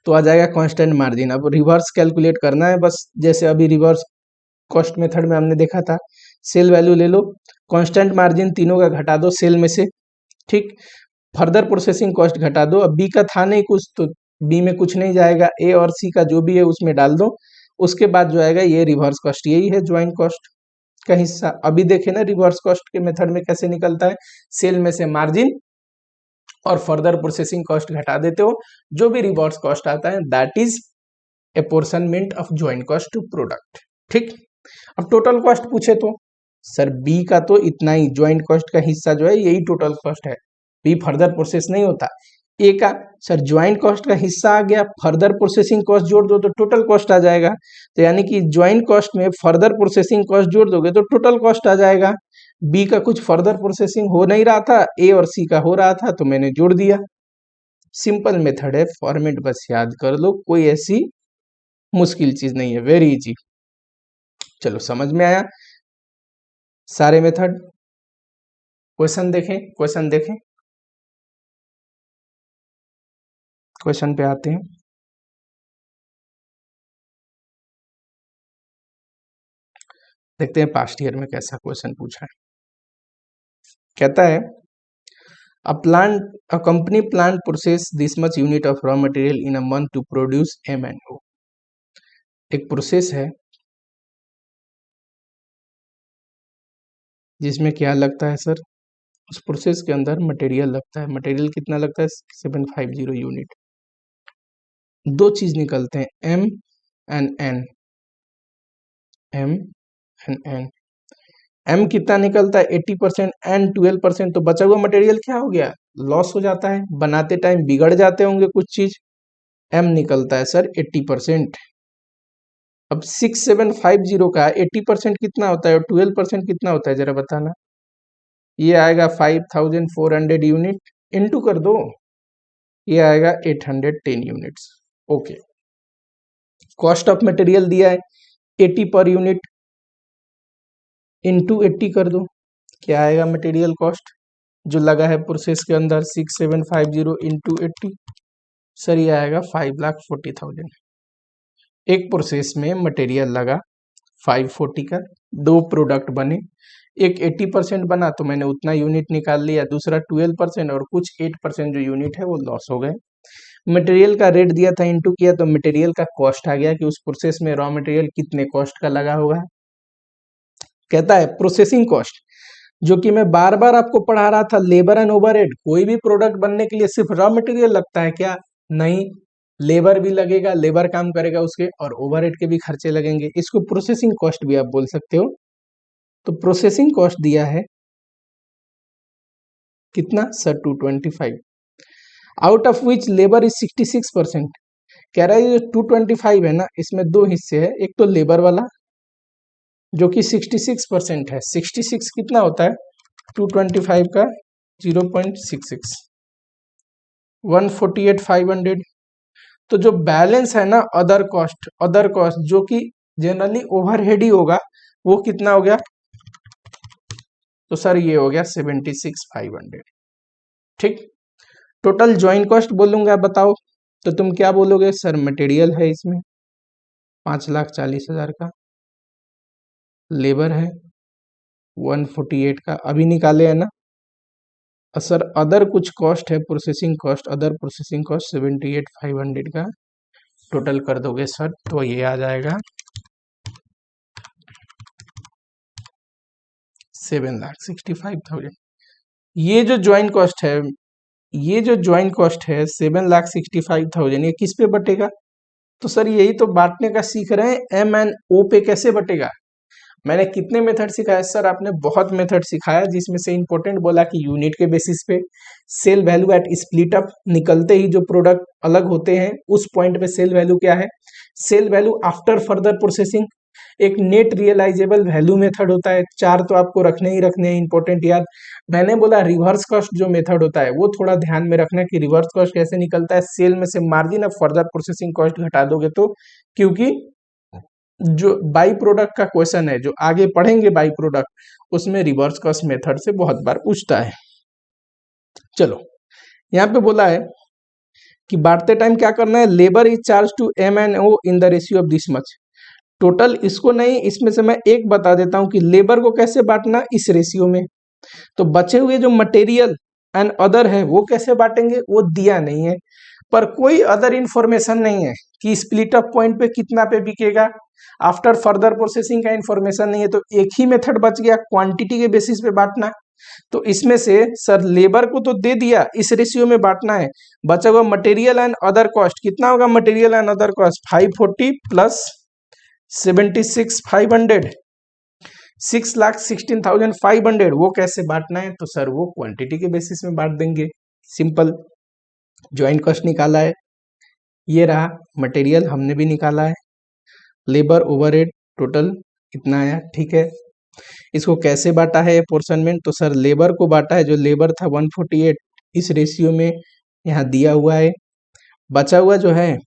तो आ जाएगा कांस्टेंट मार्जिन। अब रिवर्स कैलकुलेट करना है बस, जैसे अभी रिवर्स कॉस्ट मेथड में हमने देखा था, सेल वैल्यू ले लो, कांस्टेंट मार्जिन तीनों का घटा दो सेल में से, ठीक। फर्दर प्रोसेसिंग कॉस्ट घटा दो, अब बी का था नहीं कुछ तो बी में कुछ नहीं जाएगा, ए और सी का जो भी है उसमें डाल दो, उसके बाद जो आएगा ये रिवर्स कॉस्ट, यही है ज्वाइंट कॉस्ट का हिस्सा। अभी देखे ना रिवर्स कॉस्ट के मेथड में कैसे निकलता है, सेल में से मार्जिन और फर्दर प्रोसेसिंग कॉस्ट घटा देते हो, जो भी रिवर्स कॉस्ट आता है that is apportionment of joint cost to product, ठीक। अब टोटल कॉस्ट पूछे तो सर बी का तो इतना ही, ज्वाइंट कॉस्ट का हिस्सा जो है यही टोटल कॉस्ट है, बी फर्दर प्रोसेस नहीं होता। ए का सर ज्वाइंट कॉस्ट का हिस्सा आ गया, फर्दर प्रोसेसिंग कॉस्ट जोड़ दो तो टोटल कॉस्ट आ जाएगा, तो यानी कि ज्वाइंट कॉस्ट में फर्दर प्रोसेसिंग कॉस्ट जोड़ दोगे तो टोटल कॉस्ट आ जाएगा। बी का कुछ फर्दर प्रोसेसिंग हो नहीं रहा था, ए और सी का हो रहा था तो मैंने जोड़ दिया। सिंपल मेथड है, फॉर्मेट बस याद कर लो, कोई ऐसी मुश्किल चीज नहीं है, वेरी इजी। चलो समझ में आया सारे मेथड। क्वेश्चन देखें, क्वेश्चन देखें, क्वेश्चन पे आते हैं। देखते हैं पास्ट ईयर में कैसा क्वेश्चन पूछा है। कहता है a company plant process this much unit of raw material in a month to produce M&O। एक प्रोसेस है जिसमें क्या लगता है सर, उस प्रोसेस के अंदर मटेरियल लगता है, मटेरियल कितना लगता है 750 यूनिट। दो चीज निकलते हैं M and N, M and N. M कितना निकलता है 80%, एन 12%, तो बचा हुआ मटेरियल क्या हो गया, लॉस हो जाता है, बनाते टाइम बिगड़ जाते होंगे कुछ चीज। एम निकलता है सर 80%। अब 6750 का 80% कितना होता है और 12% कितना होता है जरा बताना। ये आएगा 5400 यूनिट, इनटू कर दो, ये आएगा 810 units. Okay, cost of material दिया है 80 पर यूनिट, इनटू 80 कर दो, क्या आएगा मटेरियल कॉस्ट जो लगा है प्रोसेस के अंदर 6750 इंटू 80, सर ये आएगा 5,40,000। एक प्रोसेस में मटेरियल लगा 540 का 2 प्रोडक्ट बने, एक 80% बना तो मैंने उतना यूनिट निकाल लिया, दूसरा 12% और कुछ 8% जो यूनिट है वो लॉस हो गए। मटेरियल का रेट दिया था, इनटू किया तो मटेरियल का कॉस्ट आ गया कि उस प्रोसेस में रॉ मटेरियल कितने कॉस्ट का लगा होगा। कहता है प्रोसेसिंग कॉस्ट, जो कि मैं बार बार आपको पढ़ा रहा था, लेबर एंड ओवरहेड। कोई भी प्रोडक्ट बनने के लिए सिर्फ रॉ मटेरियल लगता है क्या? नहीं, लेबर भी लगेगा, लेबर काम करेगा उसके, और ओवरहेड के भी खर्चे लगेंगे। इसको प्रोसेसिंग कॉस्ट भी आप बोल सकते हो। तो प्रोसेसिंग कॉस्ट दिया है कितना sir? 225, out of which labour is 66%। कह रहा है ये 225 है ना, इसमें दो हिस्से है, एक तो लेबर वाला जो कि 66% है। 66 कितना होता है? 225 का 0.66, 148,500। तो जो बैलेंस है ना अदर कॉस्ट जो कि जनरली ओवरहेड ही होगा, वो कितना हो गया? तो सर ये हो गया 76,500। ठीक, टोटल ज्वाइंट कॉस्ट बोलूंगा, बताओ तो तुम क्या बोलोगे? सर मटेरियल है इसमें 5,40,000 का, लेबर है 148 का, अभी निकाले है ना। सर अदर कुछ कॉस्ट है, processing cost, other processing cost 78,500 का, टोटल कर दोगे सर तो ये आ जाएगा 7,65,000। ये जो ज्वाइंट कॉस्ट है, ये जो ज्वाइंट कॉस्ट है 7,65,000, ये किस पे बटेगा? तो सर यही तो बांटने का सीख रहे हैं, एम एंड ओ पे कैसे बटेगा। मैंने कितने मेथड सिखाया सर? आपने बहुत मेथड सिखाया, जिसमें से इंपॉर्टेंट बोला कि यूनिट के बेसिस पे, sale value at split up, निकलते ही जो प्रोडक्ट अलग होते हैं उस पॉइंट पे सेल वैल्यू क्या है, sale value after further processing, एक नेट रियलाइजेबल वैल्यू मेथड होता है। चार तो आपको रखने ही रखने हैं इंपॉर्टेंट याद। मैंने बोला रिवर्स कॉस्ट जो मेथड होता है वो थोड़ा ध्यान में रखना कि रिवर्स कॉस्ट कैसे निकलता है। सेल में से margin of further processing cost घटा दोगे तो, क्योंकि जो बाई प्रोडक्ट का क्वेश्चन है जो आगे पढ़ेंगे बाई प्रोडक्ट, उसमें रिवर्स कॉस्ट मेथड से बहुत बार पूछता है। चलो यहाँ पे बोला है कि बांटते टाइम क्या करना है, labour is charge to M and O in the ratio of this much. Total इसको नहीं, इसमें से मैं एक बता देता हूं कि लेबर को कैसे बांटना इस रेशियो में। तो बचे हुए जो मटेरियल एंड अदर है वो कैसे बांटेंगे, वो दिया नहीं है, पर कोई अदर इंफॉर्मेशन नहीं है कि स्प्लिट अप पॉइंट पे कितना पे बिकेगा, आफ्टर फर्दर प्रोसेसिंग का इंफॉर्मेशन नहीं है। तो एक ही मेथड बच गया, क्वांटिटी के बेसिस पे बांटना। तो इसमें से सर लेबर को तो दे दिया, इस रेशियो में बांटना है। बचा हुआ मटेरियल एंड अदर कॉस्ट कितना होगा? Material and other cost 540 plus 76,500, 6,16,500। वो कैसे बांटना है? तो सर वो क्वांटिटी के बेसिस में बांट देंगे, सिंपल। ज्वाइंट कॉस्ट निकाला है, ये रहा। मटेरियल हमने भी निकाला है, लेबर ओवरहेड टोटल कितना आया, ठीक है। इसको कैसे बांटा है पोर्शन में? तो सर लेबर को बांटा है, जो लेबर था 148 इस रेशियो में यहाँ दिया हुआ है। बचा हुआ जो है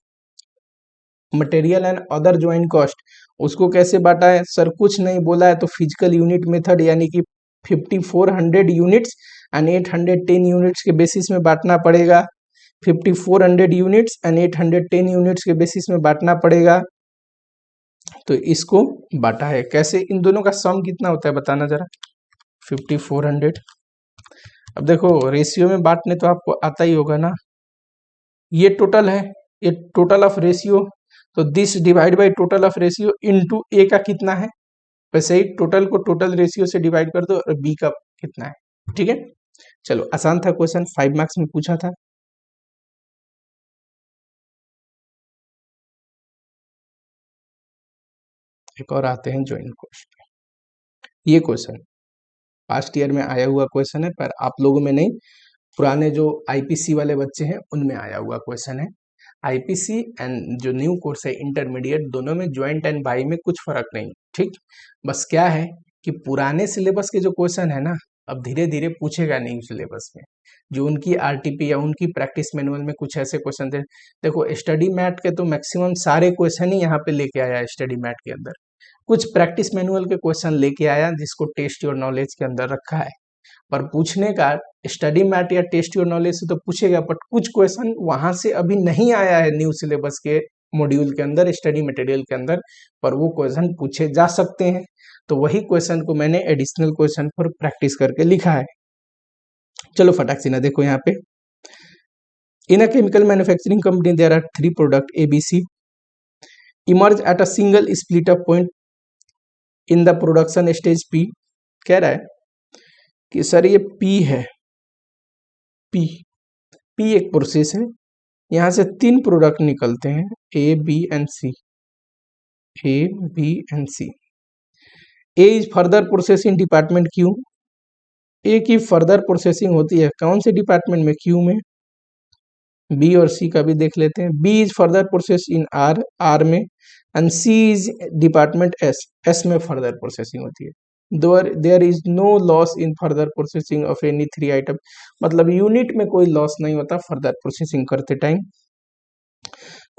material and other joint cost, उसको कैसे बांटा है? सर कुछ नहीं बोला है, तो फिजिकल यूनिट मेथड यानी कि 5400 यूनिट्स एंड 810 यूनिट्स के बेसिस में बांटना पड़ेगा। 5400 यूनिट्स एंड 810 यूनिट्स के बेसिस में बांटना पड़ेगा। तो इसको बांटा है कैसे? इन दोनों का सम कितना होता है बताना जरा। 5400, अब देखो रेशियो में बांटने तो आपको आता ही होगा ना। ये टोटल है, ये टोटल ऑफ रेशियो, तो this divide by total of ratio into A का कितना है, वैसे ही टोटल को टोटल रेशियो से डिवाइड कर दो और बी का कितना है, ठीक है। चलो आसान था क्वेश्चन, 5 मार्क्स में पूछा था। एक और आते हैं ज्वाइंट कॉस्ट। ये क्वेश्चन लास्ट ईयर में आया हुआ क्वेश्चन है, पर आप लोगों में नहीं, पुराने जो आईपीसी वाले बच्चे हैं उनमें आया हुआ क्वेश्चन है। आईपीसी एंड जो न्यू कोर्स है इंटरमीडिएट, दोनों में ज्वाइंट एंड बाई में कुछ फर्क नहीं, ठीक। बस क्या है कि पुराने सिलेबस के जो क्वेश्चन है ना, अब धीरे धीरे पूछेगा न्यू सिलेबस में, जो उनकी आरटीपी या उनकी प्रैक्टिस मैनुअल में कुछ ऐसे क्वेश्चन थे। देखो स्टडी मैट के तो मैक्सिमम सारे क्वेश्चन ही यहाँ पे लेके आया है स्टडी मैट के अंदर, कुछ प्रैक्टिस मैनुअल के क्वेश्चन लेके आया जिसको टेस्ट योर नॉलेज के अंदर रखा है। पर पूछने का स्टडी मैट या टेस्ट योर नॉलेज से तो पूछेगा, बट कुछ क्वेश्चन वहां से अभी नहीं आया है न्यू सिलेबस के मॉड्यूल के अंदर, स्टडी मटेरियल के अंदर, पर वो क्वेश्चन पूछे जा सकते हैं। तो वही क्वेश्चन को मैंने एडिशनल क्वेश्चन पर प्रैक्टिस करके लिखा है। चलो फटाक से ना देखो यहाँ पे, in a chemical manufacturing company there are 3 product ABC emerge at a single split up point in the production stage P। कह रहा है कि सर ये P है, P एक प्रोसेस है, यहाँ से 3 प्रोडक्ट निकलते हैं A, B and C। A, B and C। A is further process in department Q। A की फर्दर प्रोसेसिंग होती है कौन से डिपार्टमेंट में? Q में। B और C का भी देख लेते हैं। B is further process in R में, and C is department S में फर्दर प्रोसेसिंग होती है। There is no loss in further processing of any 3 item, मतलब यूनिट में कोई लॉस नहीं होता फर्दर प्रोसेसिंग करते time.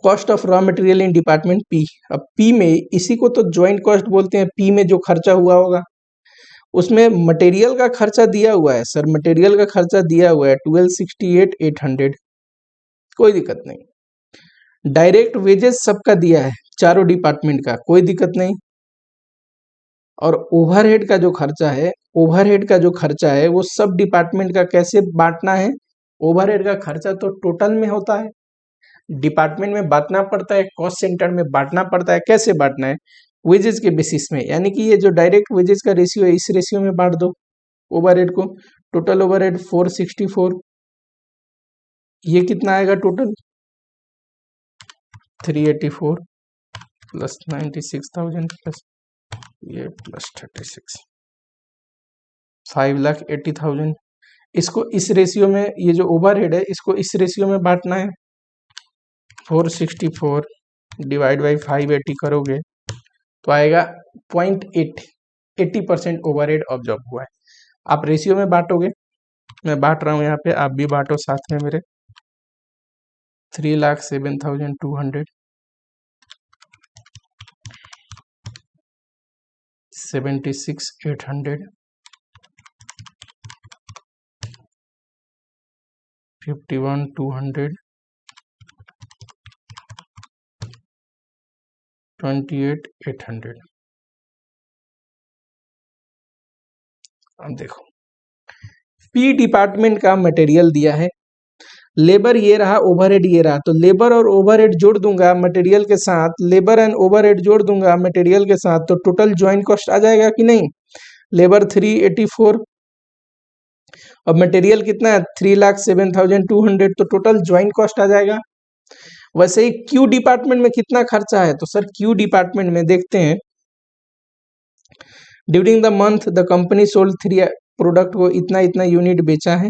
Cost of raw material in department P। अब P में, इसी को तो ज्वाइंट कॉस्ट बोलते हैं। P में जो खर्चा हुआ होगा उसमें मटेरियल का खर्चा दिया हुआ है। सर मटेरियल का खर्चा दिया हुआ है 1268,800, कोई दिक्कत नहीं। डायरेक्ट वेजेस सबका दिया है, चारों डिपार्टमेंट का, कोई दिक्कत नहीं। और ओवरहेड का जो खर्चा है, ओवरहेड का जो खर्चा है वो सब डिपार्टमेंट का कैसे बांटना है? ओवरहेड का खर्चा तो टोटल में होता है, डिपार्टमेंट में बांटना पड़ता है, कॉस्ट सेंटर में बांटना पड़ता है। कैसे बांटना है? वेजेस के बेसिस में, यानी कि ये जो डायरेक्ट वेजेस का रेशियो है इस रेशियो में बांट दो ओवरहेड को। टोटल ओवरहेड 464, ये कितना आएगा टोटल? 384 प्लस 96,000 प्लस ये प्लस 36, 5,80,000। इसको इस रेशियो में, ये जो ओवरहेड है इसको इस रेशियो में बांटना है। 464 डिवाइड बाई 580 करोगे तो आएगा 0.8, 80% ओवरहेड ऑब्जॉर्व हुआ है। आप रेशियो में बांटोगे, मैं बांट रहा हूं यहाँ पे, आप भी बांटो साथ में मेरे। 3,07,200, 76,800, 51,200, 28,800। अब देखो, P डिपार्टमेंट का मटेरियल दिया है, लेबर ये रहा, ओवरहेड ये रहा, तो लेबर और ओवरहेड जोड़ दूंगा मटेरियल के साथ, लेबर एंड ओवरहेड जोड़ दूंगा मटेरियल के साथ, तो टोटल ज्वाइंट कॉस्ट आ जाएगा कि नहीं? लेबर 384 और मटेरियल कितना है? 3,07,200, तो टोटल ज्वाइंट कॉस्ट आ जाएगा। वैसे ही क्यू डिपार्टमेंट में कितना खर्चा है? तो सर क्यू डिपार्टमेंट में देखते हैं, during the month the company sold 3 product को इतना इतना यूनिट बेचा है,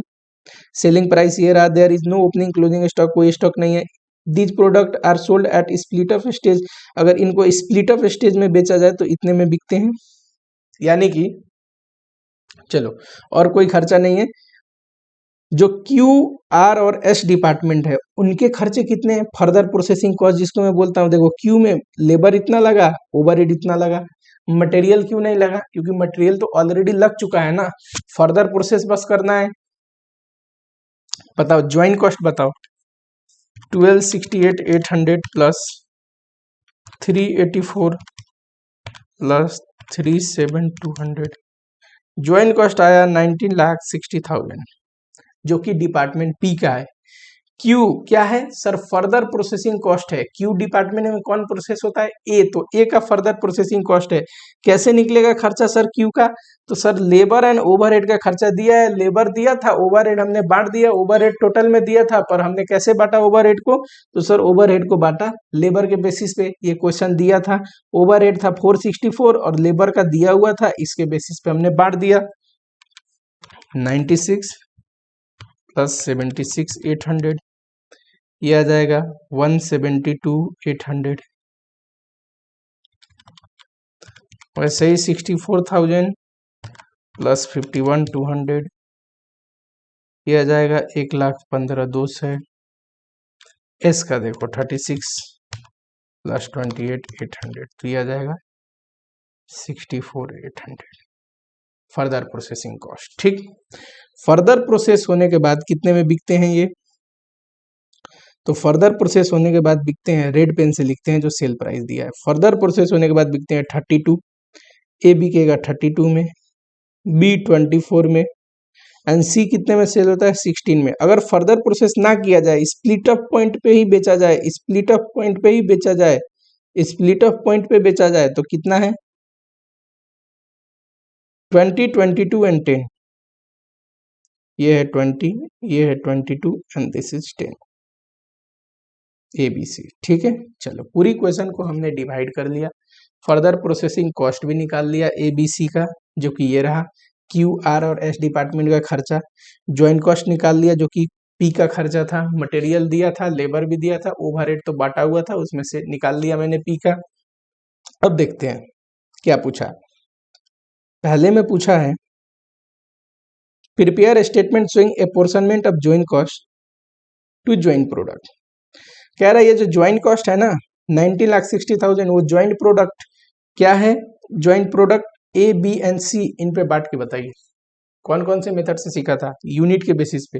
सेलिंग प्राइस ये रहा, there is no opening closing stock, कोई स्टॉक नहीं है। These product are sold at split off stage, अगर इनको स्प्लिट ऑफ स्टेज में बेचा जाए तो इतने में बिकते हैं। यानी कि चलो, और कोई खर्चा नहीं है। जो क्यू आर और एस डिपार्टमेंट है उनके खर्चे कितने हैं? फर्दर प्रोसेसिंग कॉस्ट जिसको मैं बोलता हूँ, देखो क्यू में लेबर इतना लगा, ओवरहेड इतना लगा, मटेरियल क्यों नहीं लगा? क्योंकि मटेरियल तो ऑलरेडी लग चुका है ना, फर्दर प्रोसेस बस करना है। बताओ ज्वाइंट कॉस्ट बताओ। 1268,800 प्लस 384 प्लस 37,200, ज्वाइंट कॉस्ट आया 19,60,000, जो कि डिपार्टमेंट पी का है। क्यू क्या है? सर फर्दर प्रोसेसिंग कॉस्ट है। क्यू डिपार्टमेंट में कौन प्रोसेस होता है? ए, तो ए का फर्दर प्रोसेसिंग कॉस्ट है। कैसे निकलेगा खर्चा सर क्यू का? तो सर लेबर एंड ओवरहेड का खर्चा दिया है, लेबर दिया था, ओवरहेड हमने बांट दिया, ओवरहेड टोटल में दिया था, पर हमने कैसे बांटा ओवरहेड को? तो सर ओवरहेड को बांटा लेबर के बेसिस पे। ये क्वेश्चन दिया था, ओवरहेड था 464 और लेबर का दिया हुआ था, इसके बेसिस पे हमने बांट दिया। 96 प्लस 76,800, ये आ जाएगा 172,800। वैसे ही 64,000 प्लस 51,200, ये आ जाएगा 1,15,200। एस का देखो 36 प्लस 28,800, तो ये आ जाएगा 64,800 फर्दर प्रोसेसिंग कॉस्ट। ठीक, फर्दर प्रोसेस होने के बाद कितने में बिकते हैं ये? तो फर्दर प्रोसेस होने के बाद बिकते हैं, रेड पेन से लिखते हैं जो सेल प्राइस दिया है। फर्दर प्रोसेस होने के बाद बिकते हैं 32, ए बिकेगा 32 में, बी 24 में, एंड सी कितने में सेल होता है 16 में। अगर फर्दर प्रोसेस ना किया जाए, स्प्लिट ऑफ पॉइंट पे ही बेचा जाए, स्प्लिट ऑफ पॉइंट पे ही बेचा जाए, स्प्लिट ऑफ पॉइंट पे बेचा जाए तो कितना है 20, 22 एंड 10। ये है 20, ये है 22 and this is 10, A B C. ठीक है, चलो पूरी क्वेश्चन को हमने डिवाइड कर लिया। फर्दर प्रोसेसिंग कॉस्ट भी निकाल लिया ए बी सी का, जो कि ये रहा क्यू आर और एस डिपार्टमेंट का खर्चा। ज्वाइंट कॉस्ट निकाल लिया जो कि पी का खर्चा था, मटेरियल दिया था, लेबर भी दिया था, ओवरहेड तो बांटा हुआ था, उसमें से निकाल लिया मैंने पी का। अब देखते हैं क्या पूछा। पहले में पूछा है prepare statement showing apportionment of joint cost to joint product. कह रहा है ये जो ज्वाइंट कॉस्ट है ना 19,60,000, वो ज्वाइंट प्रोडक्ट क्या है, joint product A B and C, इन पे बांट के बताइए। कौन कौन से मेथड से सीखा था, यूनिट के बेसिस पे।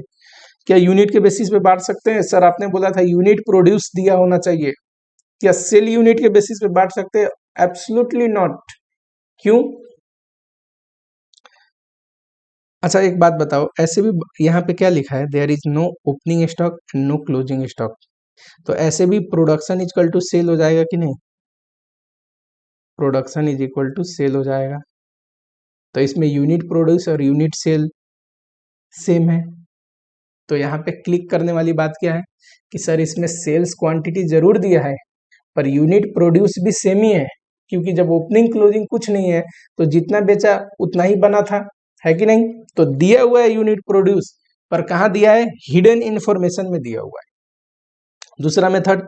क्या यूनिट के बेसिस पे बांट सकते हैं सर? आपने बोला था यूनिट प्रोड्यूस दिया होना चाहिए। क्या सेल यूनिट के बेसिस पे बांट सकते हैं? Absolutely not. क्यों? अच्छा एक बात बताओ, ऐसे भी यहाँ पे क्या लिखा है, there is no opening stock and no closing stock, तो ऐसे भी production is equal to sale हो जाएगा कि नहीं? Production is equal to sale हो जाएगा। तो इसमें यूनिट प्रोड्यूस और यूनिट सेल सेम है। तो यहाँ पे क्लिक करने वाली बात क्या है कि सर इसमें सेल्स क्वांटिटी जरूर दिया है पर यूनिट प्रोड्यूस भी सेम ही है, क्योंकि जब ओपनिंग क्लोजिंग कुछ नहीं है तो जितना बेचा उतना ही बना था, है कि नहीं? तो दिया हुआ है यूनिट प्रोड्यूस, पर कहाँ दिया है? हिडन इंफॉर्मेशन में दिया हुआ है। दूसरा मेथड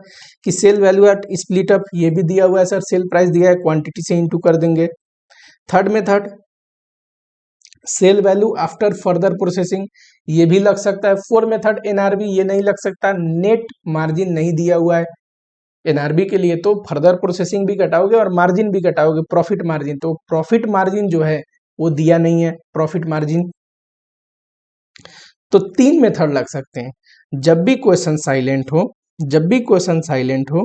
कि sale value at split up, ये भी दिया हुआ है सर, सेल प्राइस दिया है, क्वांटिटी से इंटू कर देंगे। Third method sale value after further processing, ये भी लग सकता है। फोर्थ मेथड एनआरबी, ये नहीं लग सकता, नेट मार्जिन नहीं दिया हुआ है एनआरबी के लिए, तो फर्दर प्रोसेसिंग भी घटाओगे और मार्जिन भी घटाओगे, प्रॉफिट मार्जिन, तो प्रॉफिट मार्जिन जो है वो दिया नहीं है, प्रॉफिट मार्जिन। तो तीन मेथड लग सकते हैं। जब भी क्वेश्चन साइलेंट हो, जब भी क्वेश्चन साइलेंट हो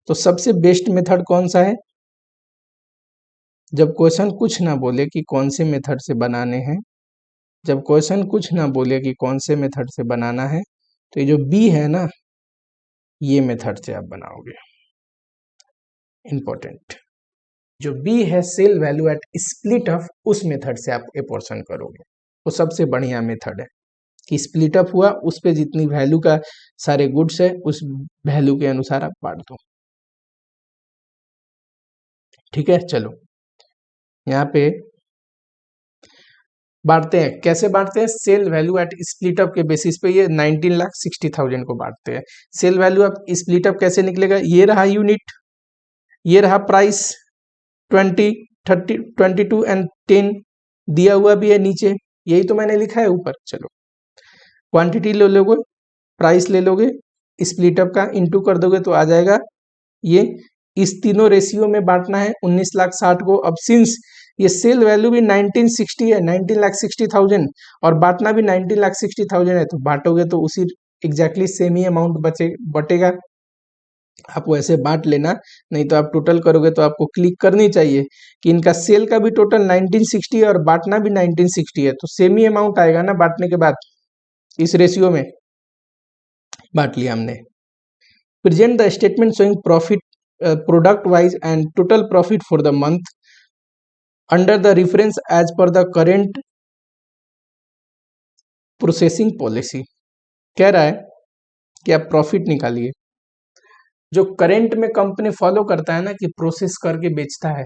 तो सबसे बेस्ट मेथड कौन सा है? जब क्वेश्चन कुछ ना बोले कि कौन से मेथड से बनाने हैं, जब क्वेश्चन कुछ ना बोले कि कौन से मेथड से बनाना है, तो ये जो बी है ना, ये मेथड से आप बनाओगे। इंपॉर्टेंट, जो बी है sale value at split off, उस मेथड से आप एपोर्शन करोगे, वो सबसे बढ़िया मेथड है कि स्प्लिट अप हुआ, उस पे जितनी वैल्यू का सारे गुड्स है उस वैल्यू के अनुसार आप बांट दो। ठीक है, चलो यहाँ पे बांटते हैं। कैसे बांटते हैं? Sale value at split up के बेसिस पे ये 19,60,000 को बांटते हैं। Sale value of split up कैसे निकलेगा? ये रहा यूनिट, ये रहा प्राइस 20, 30, 22 एंड 10 दिया हुआ भी है नीचे, यही तो मैंने लिखा है ऊपर। चलो क्वांटिटी ले लोगे, प्राइस ले लोगे, स्प्लिट अप का इंटू कर दोगे तो आ जाएगा ये। इस तीनों रेशियो में बांटना है 19,60,000 को। अब सिंस ये सेल वैल्यू भी 1960 है, 19,60,000, और बांटना भी 19,60,000 है, तो बांटोगे तो उसी एग्जैक्टली सेम ही अमाउंट बटेगा। आप वैसे बांट लेना, नहीं तो आप टोटल करोगे तो आपको क्लिक करनी चाहिए कि इनका सेल का भी टोटल 1960 है और बांटना भी 1960 है, तो सेम ही अमाउंट आएगा ना बांटने के बाद। इस रेशियो में बांट लिया हमने। Present the statement showing profit product wise and total profit for the month under the reference as per the current processing policy. कह रहा है कि आप प्रॉफिट निकालिए, जो करेंट में कंपनी फॉलो करता है ना कि प्रोसेस करके बेचता है,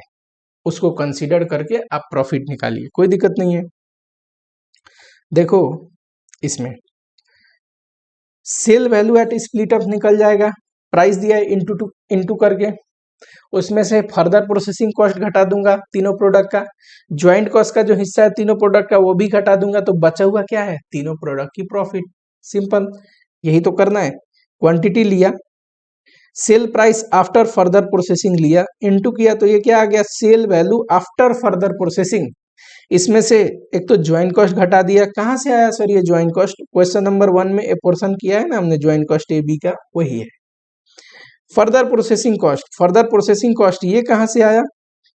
उसको कंसीडर करके आप प्रॉफिट निकालिए, कोई दिक्कत नहीं है। देखो इसमें sale value at split up निकल जाएगा, प्राइस दिया है इंटू करके, उसमें से फर्दर प्रोसेसिंग कॉस्ट घटा दूंगा तीनों प्रोडक्ट का, ज्वाइंट कॉस्ट का जो हिस्सा है तीनों प्रोडक्ट का वो भी घटा दूंगा, तो बचा हुआ क्या है? तीनों प्रोडक्ट की प्रॉफिट। सिंपल, यही तो करना है। क्वांटिटी लिया, sale price after further processing लिया, इंटू किया, तो ये क्या आ गया? Sale value after further processing. इसमें से एक तो ज्वाइंट कॉस्ट घटा दिया, कहाँ से आया सर ये ज्वाइंट कॉस्ट? क्वेश्चन नंबर 1 में ए पोर्शन किया है ना हमने ज्वाइंट कॉस्ट ए बी का, वही है। Further processing cost, further processing cost ये कहाँ से आया?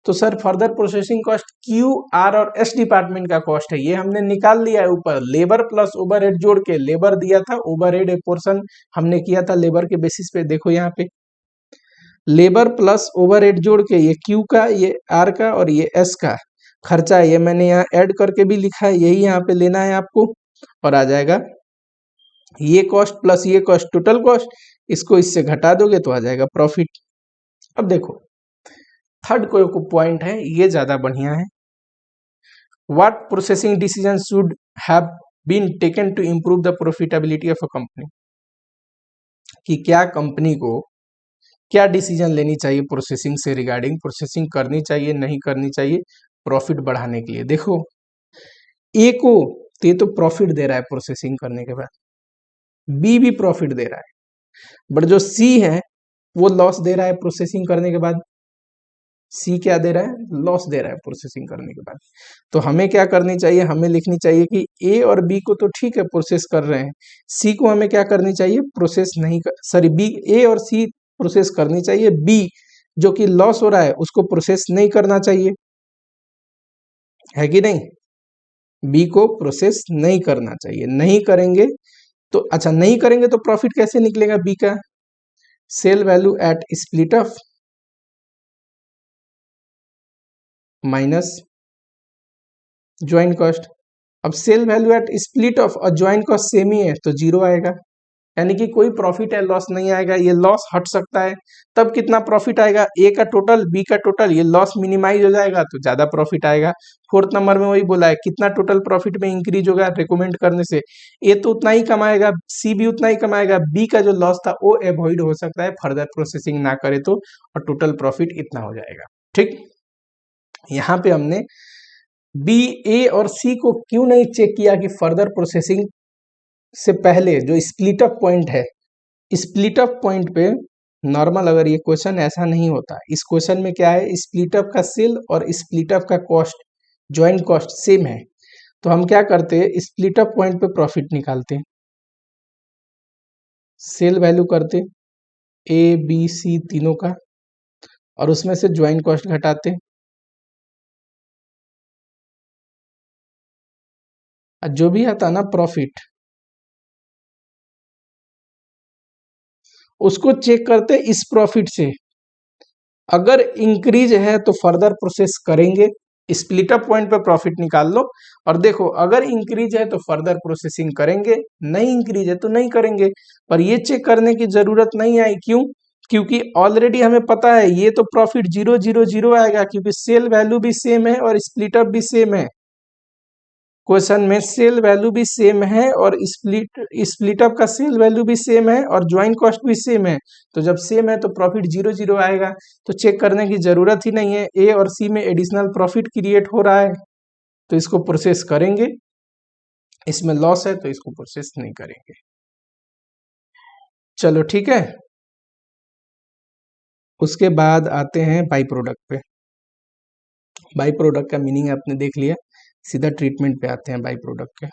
तो sir further processing cost Q R और एस डिपार्टमेंट का कॉस्ट है, ये हमने निकाल लिया है ऊपर। लेबर प्लस ओवरहेड जोड़ के, लेबर दिया था, ओवरहेड एक पोर्शन हमने किया था लेबर के बेसिस पे। देखो यहाँ पे लेबर प्लस ओवरहेड जोड़ के, ये क्यू का, ये आर का और ये एस का खर्चा है, ये मैंने यहाँ ऐड करके भी लिखा है, यही यहाँ पे लेना है आपको। और आ जाएगा ये कॉस्ट प्लस ये कॉस्ट, टोटल कॉस्ट, इसको इससे घटा दोगे तो आ जाएगा प्रॉफिट। अब देखो थर्ड कोई पॉइंट है, ये ज्यादा बढ़िया है। What processing decision should have been taken to improve the profitability of a company, कि क्या कंपनी को क्या डिसीजन लेनी चाहिए प्रोसेसिंग से रिगार्डिंग, प्रोसेसिंग करनी चाहिए नहीं करनी चाहिए प्रॉफिट बढ़ाने के लिए। देखो ए को तो ये तो प्रॉफिट दे रहा है प्रोसेसिंग करने के बाद, बी भी प्रॉफिट दे रहा है, बट जो सी है वो लॉस दे रहा है प्रोसेसिंग करने के बाद। सी क्या दे रहा है? लॉस दे रहा है प्रोसेसिंग करने के बाद। तो हमें क्या करनी चाहिए? हमें लिखनी चाहिए कि ए और बी को तो ठीक है प्रोसेस कर रहे हैं, सी को हमें क्या करनी चाहिए? प्रोसेस नहीं कर, सॉरी बी, ए और सी प्रोसेस करनी चाहिए, बी जो कि लॉस हो रहा है उसको प्रोसेस नहीं करना चाहिए, है कि नहीं? बी को प्रोसेस नहीं करना चाहिए, नहीं करेंगे तो अच्छा, नहीं करेंगे तो प्रॉफिट कैसे निकलेगा बी का? Sale value at split off minus joint cost. अब sale value at split off और ज्वाइंट कॉस्ट सेम ही है तो जीरो आएगा, यानी कि कोई प्रॉफिट है लॉस नहीं आएगा, ये लॉस हट सकता है। तब कितना प्रॉफिट आएगा? ए का टोटल बी का टोटल, ये लॉस मिनिमाइज हो जाएगा तो ज्यादा प्रॉफिट आएगा। फोर्थ नंबर में वही बोला है, कितना टोटल प्रॉफिट में इंक्रीज होगा रिकमेंड करने से? ए तो उतना ही कमाएगा, सी भी उतना ही कमाएगा, बी का जो लॉस था वो अवॉइड हो सकता है फर्दर प्रोसेसिंग ना करे तो, और टोटल प्रॉफिट इतना हो जाएगा। ठीक, यहाँ पे हमने बी, ए और सी को क्यों नहीं चेक किया कि फर्दर प्रोसेसिंग से पहले जो स्प्लिट अप पॉइंट है, स्प्लिट अप पॉइंट पे नॉर्मल अगर ये क्वेश्चन ऐसा नहीं होता, इस क्वेश्चन में क्या है, स्प्लिट अप का सेल और स्प्लिट अप का कॉस्ट, ज्वाइंट कॉस्ट सेम है, तो हम क्या करते हैं, स्प्लिट अप पॉइंट पे प्रॉफिट निकालते, सेल वैल्यू करते ए बी सी तीनों का, और उसमें से ज्वाइंट कॉस्ट घटाते, जो भी आता ना प्रॉफिट उसको चेक करते इस प्रॉफिट से। अगर इंक्रीज है तो फर्दर प्रोसेस करेंगे, स्प्लिट अप पॉइंट पे प्रॉफिट निकाल लो, और देखो अगर इंक्रीज है तो फर्दर प्रोसेसिंग करेंगे, नहीं इंक्रीज है तो नहीं करेंगे। पर ये चेक करने की जरूरत नहीं आई, क्यों? क्योंकि ऑलरेडी हमें पता है ये तो प्रॉफिट 0 0 0 आएगा, क्योंकि सेल वैल्यू भी सेम है और स्प्लिट अप भी सेम है। क्वेश्चन में सेल वैल्यू भी सेम है और स्प्लिट अप का सेल वैल्यू भी सेम है और ज्वाइंट कॉस्ट भी सेम है, तो जब सेम है तो प्रॉफिट 0 0 आएगा, तो चेक करने की जरूरत ही नहीं है। ए और सी में एडिशनल प्रॉफिट क्रिएट हो रहा है तो इसको प्रोसेस करेंगे, इसमें लॉस है तो इसको प्रोसेस नहीं करेंगे। चलो ठीक है, उसके बाद आते हैं बाई प्रोडक्ट पे। बाई प्रोडक्ट का मीनिंग आपने देख लिया, सीधा ट्रीटमेंट पे आते हैं बाई प्रोडक्ट के।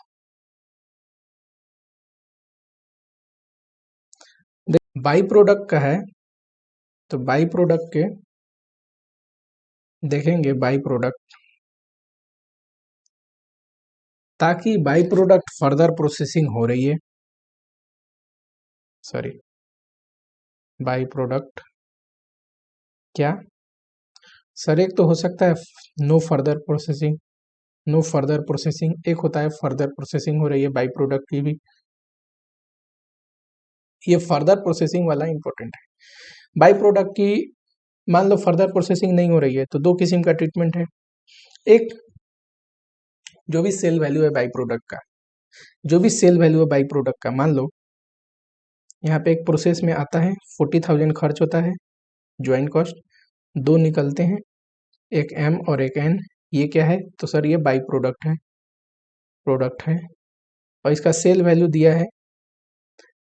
बाई प्रोडक्ट का है तो बाई प्रोडक्ट के देखेंगे, बाई प्रोडक्ट, ताकि बाई प्रोडक्ट फर्दर प्रोसेसिंग हो रही है, सॉरी बाई प्रोडक्ट क्या सर, एक तो हो सकता है no further processing, no further processing, एक होता है फर्दर प्रोसेसिंग हो रही है बाई प्रोडक्ट की भी, ये फर्दर प्रोसेसिंग वाला इंपॉर्टेंट है। बाई प्रोडक्ट की मान लो फर्दर प्रोसेसिंग नहीं हो रही है तो दो किस्म का ट्रीटमेंट है। एक, जो भी सेल वैल्यू है बाई प्रोडक्ट का, जो भी सेल वैल्यू है बाई प्रोडक्ट का, मान लो यहाँ पे एक प्रोसेस में आता है 40,000 खर्च होता है, ज्वाइंट कॉस्ट दो निकलते हैं, एक एम और एक एन, ये क्या है? तो सर ये बाई प्रोडक्ट है, प्रोडक्ट है, और इसका सेल वैल्यू दिया है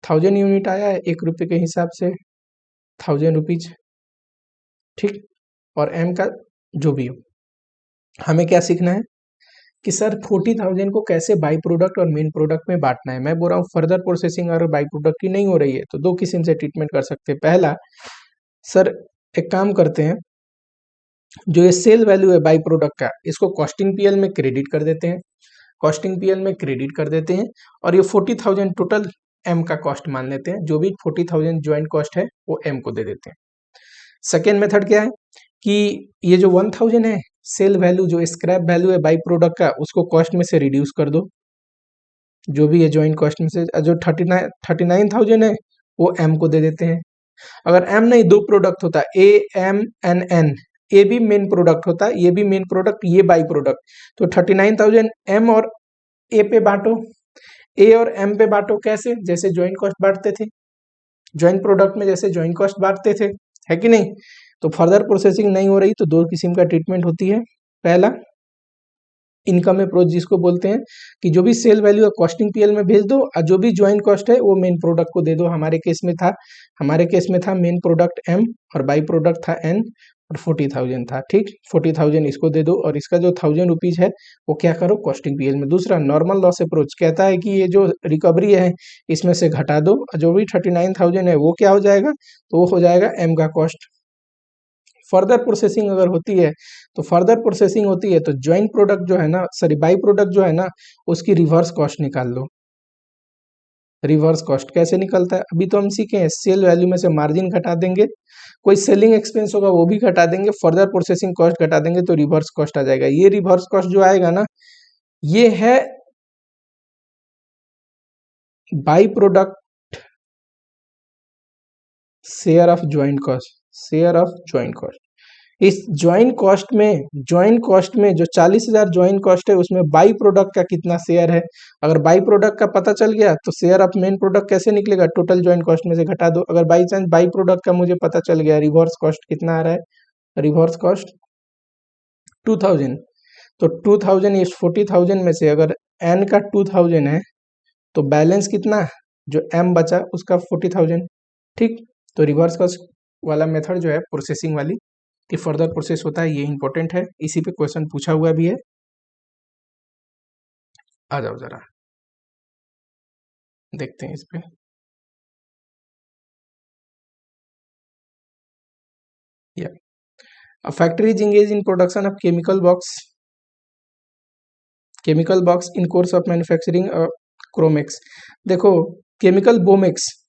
1000 यूनिट आया है, 1 रुपये के हिसाब से 1000 रुपीज, ठीक, और एम का जो भी हो। हमें क्या सीखना है? कि सर 40,000 को कैसे बाई प्रोडक्ट और मेन प्रोडक्ट में बांटना है। मैं बोल रहा हूँ फर्दर प्रोसेसिंग अगर बाई प्रोडक्ट की नहीं हो रही है तो दो किस्म से ट्रीटमेंट कर सकते हैं। पहला, सर एक काम करते हैं, जो ये सेल वैल्यू है बाई प्रोडक्ट का, इसको कॉस्टिंग पीएल में क्रेडिट कर देते हैं, कॉस्टिंग पीएल में क्रेडिट कर देते हैं, और ये 40,000 टोटल एम का कॉस्ट मान लेते हैं, जो भी 40,000 ज्वाइंट कॉस्ट है वो एम को दे देते हैं। सेकेंड मेथड क्या है कि ये जो 1,000 है सेल वैल्यू, जो स्क्रैप वैल्यू है बाई प्रोडक्ट का, उसको कॉस्ट में से रिड्यूस कर दो, जो भी है ज्वाइंट कॉस्ट में से, जो 39,000 है वो एम को दे देते हैं। अगर एम नहीं, दो प्रोडक्ट होता ए एम एन एन, ए भी मेन प्रोडक्ट होता है, ये भी मेन प्रोडक्ट, ये बाई प्रोडक्ट, तो 39,000 एम और ए पे बांटो, ए और एम पे बांटो। कैसे? जैसे ज्वाइंट कॉस्ट बांटते थे, ज्वाइंट प्रोडक्ट में जैसे ज्वाइंट कॉस्ट बांटते थे, है कि नहीं। तो फर्दर प्रोसेसिंग नहीं हो रही तो दो किस्म का ट्रीटमेंट होती है। पहला, इनकम अप्रोच जिसको बोलते हैं कि जो भी सेल वैल्यू है कॉस्टिंग पीएल में भेज दो, और जो भी ज्वाइंट कॉस्ट है वो मेन प्रोडक्ट को दे दो। हमारे केस में था मेन प्रोडक्ट एम और बाई प्रोडक्ट था एन, और 40,000 था, ठीक। 40,000 इसको दे दो, और इसका जो 1,000 रुपीज है वो क्या करो, कॉस्टिंग पीएल में। दूसरा, नॉर्मल लॉस अप्रोच कहता है कि ये जो रिकवरी है इसमें से घटा दो, जो भी 39,000 है वो क्या हो जाएगा, तो वो हो जाएगा एम का कॉस्ट। फर्दर प्रोसेसिंग अगर होती है तो ज्वाइंट प्रोडक्ट जो है ना, सॉरी बाई प्रोडक्ट जो है ना, उसकी रिवर्स कॉस्ट निकाल लो। रिवर्स कॉस्ट कैसे निकलता है अभी तो हम सीखे हैं, सेल वैल्यू में से मार्जिन घटा देंगे, कोई सेलिंग एक्सपेंस होगा वो भी घटा देंगे, फर्दर प्रोसेसिंग कॉस्ट घटा देंगे तो रिवर्स कॉस्ट आ जाएगा। ये रिवर्स कॉस्ट जो आएगा ना, ये है by product share of joint cost. इस ज्वाइंट कॉस्ट में जो 40,000 ज्वाइंट कॉस्ट है उसमें बाई प्रोडक्ट का कितना शेयर है। अगर बाई प्रोडक्ट का पता चल गया तो शेयर ऑफ मेन प्रोडक्ट कैसे निकलेगा, टोटल ज्वाइंट कॉस्ट में से घटा दो। अगर बाई चांस बाई प्रोडक्ट का मुझे पता चल गया रिवर्स कॉस्ट कितना आ रहा है, रिवर्स कॉस्ट 2,000, तो 2,000 इस 40,000 में से अगर एन का 2,000 है तो बैलेंस कितना, जो एम बचा उसका 40,000, ठीक। तो रिवर्स कॉस्ट वाला मेथड जो है प्रोसेसिंग वाली कि फर्दर प्रोसेस होता है, ये इंपॉर्टेंट है, इसी पे क्वेश्चन पूछा हुआ भी है। आ जाओ जरा देखते हैं इस पे। या A factory is engaged in production of chemical box in course of manufacturing क्रोमेक्स। देखो केमिकल बोमेक्स,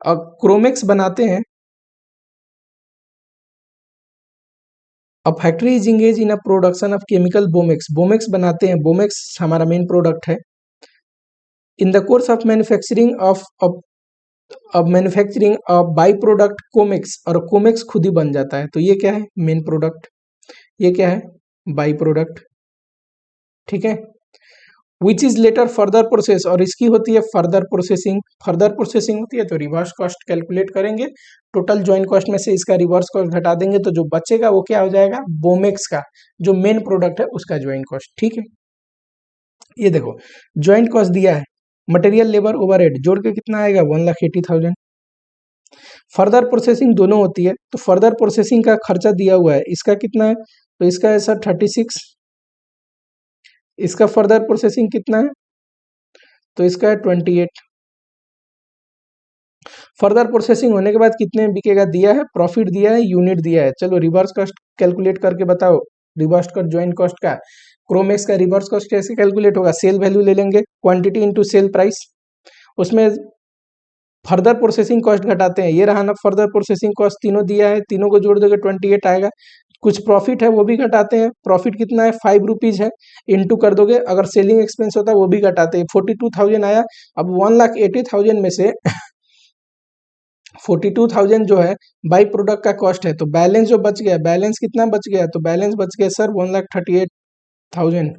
क्रोमेक्स बनाते हैं। A factory is engage in a production of chemical बोमेक्स बनाते हैं, बोमेक्स हमारा मेन प्रोडक्ट है। In the course of manufacturing byproduct कोमेक्स, और कोमेक्स खुद ही बन जाता है, तो ये क्या है, मेन प्रोडक्ट, ये क्या है, बाई प्रोडक्ट, ठीक है। Which is later further process, और इसकी होती है फर्दर प्रोसेसिंग होती है तो रिवर्स कॉस्ट कैलकुलेट करेंगे, टोटल ज्वाइंट कॉस्ट में से इसका रिवर्स कॉस्ट घटा देंगे तो जो बचेगा वो क्या हो जाएगा, बोमेक्स का जो मेन प्रोडक्ट है उसका ज्वाइंट कॉस्ट, ठीक है। ये देखो ज्वाइंट कॉस्ट दिया है, मटेरियल लेबर ओवरहेड जोड़ के कितना आएगा, 1,80,000। फर्दर प्रोसेसिंग दोनों होती है, तो फर्दर प्रोसेसिंग का खर्चा दिया हुआ है, इसका कितना है, तो इसका है सर 36, इसका फर्दर प्रोसेसिंग कितना है, तो इसका है 28। फर्दर प्रोसेसिंग होने के बाद कितने बिकेगा दिया है, प्रॉफिट दिया है, यूनिट दिया है। चलो रिवर्स कॉस्ट कैलकुलेट करके बताओ, रिवर्स कॉस्ट ज्वाइंट कॉस्ट का, क्रोमेक्स का रिवर्स कॉस्ट कैसे कैलकुलेट होगा, सेल वैल्यू ले लेंगे, क्वांटिटी इनटू सेल प्राइस, उसमें फर्दर प्रोसेसिंग कॉस्ट घटाते हैं, ये रहा ना फर्दर प्रोसेसिंग कॉस्ट, तीनों दिया है, तीनों को जोड़ दोगे 28 आएगा। कुछ प्रॉफिट है वो भी घटाते हैं, प्रॉफिट कितना है, 5 रुपीज है, इंटू कर दोगे, अगर सेलिंग एक्सपेंस होता है वो भी घटाते हैं, 42,000 आया। अब 1,80,000 में से 42,000 जो है बाई प्रोडक्ट का कॉस्ट है, तो बैलेंस जो बच गया, बैलेंस कितना बच गया, तो बैलेंस बच गया सर 1,38,000।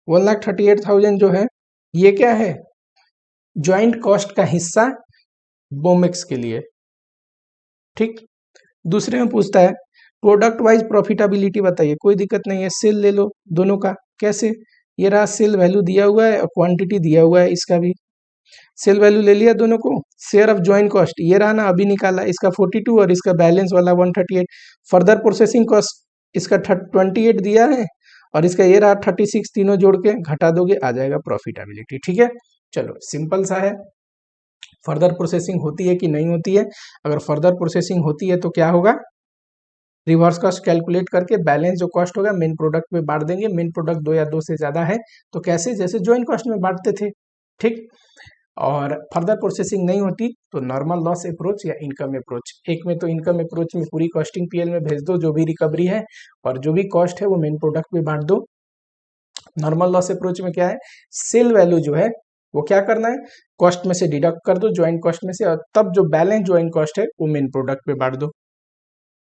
1,38,000 जो है ये क्या है, ज्वाइंट कॉस्ट का हिस्सा बोमेक्स के लिए, ठीक। दूसरे में पूछता है प्रोडक्ट वाइज प्रॉफिटेबिलिटी बताइए, कोई दिक्कत नहीं है, सेल ले लो दोनों का, कैसे, ये रहा सेल वैल्यू दिया हुआ है और क्वांटिटी दिया हुआ है, इसका भी सेल वैल्यू ले लिया दोनों को, शेयर ऑफ ज्वाइंट कॉस्ट ये रहा ना अभी निकाला, इसका 42 और इसका बैलेंस वाला 138। फर्दर प्रोसेसिंग कॉस्ट इसका 28 दिया है और इसका ये रहा 36, तीनों जोड़ के घटा दोगे आ जाएगा प्रॉफिटेबिलिटी। ठीक है, चलो सिंपल सा है। फर्दर प्रोसेसिंग होती है कि नहीं होती है? अगर फर्दर प्रोसेसिंग होती है तो क्या होगा, रिवर्स कॉस्ट कैलकुलेट करके बैलेंस जो कॉस्ट होगा मेन प्रोडक्ट में बांट देंगे। मेन प्रोडक्ट 2 या 2 से ज्यादा है तो कैसे, जैसे ज्वाइंट कॉस्ट में बांटते थे। ठीक, और फर्दर प्रोसेसिंग नहीं होती तो नॉर्मल लॉस अप्रोच या इनकम अप्रोच। एक में तो इनकम अप्रोच में पूरी कॉस्टिंग पीएल में भेज दो जो भी रिकवरी है, और जो भी कॉस्ट है वो मेन प्रोडक्ट में बांट दो। नॉर्मल लॉस अप्रोच में क्या है, सेल वैल्यू जो है वो क्या करना है, कॉस्ट में से डिडक्ट कर दो, ज्वाइंट कॉस्ट में से, और तब जो बैलेंस ज्वाइंट कॉस्ट है वो मेन प्रोडक्ट पे बांट दो।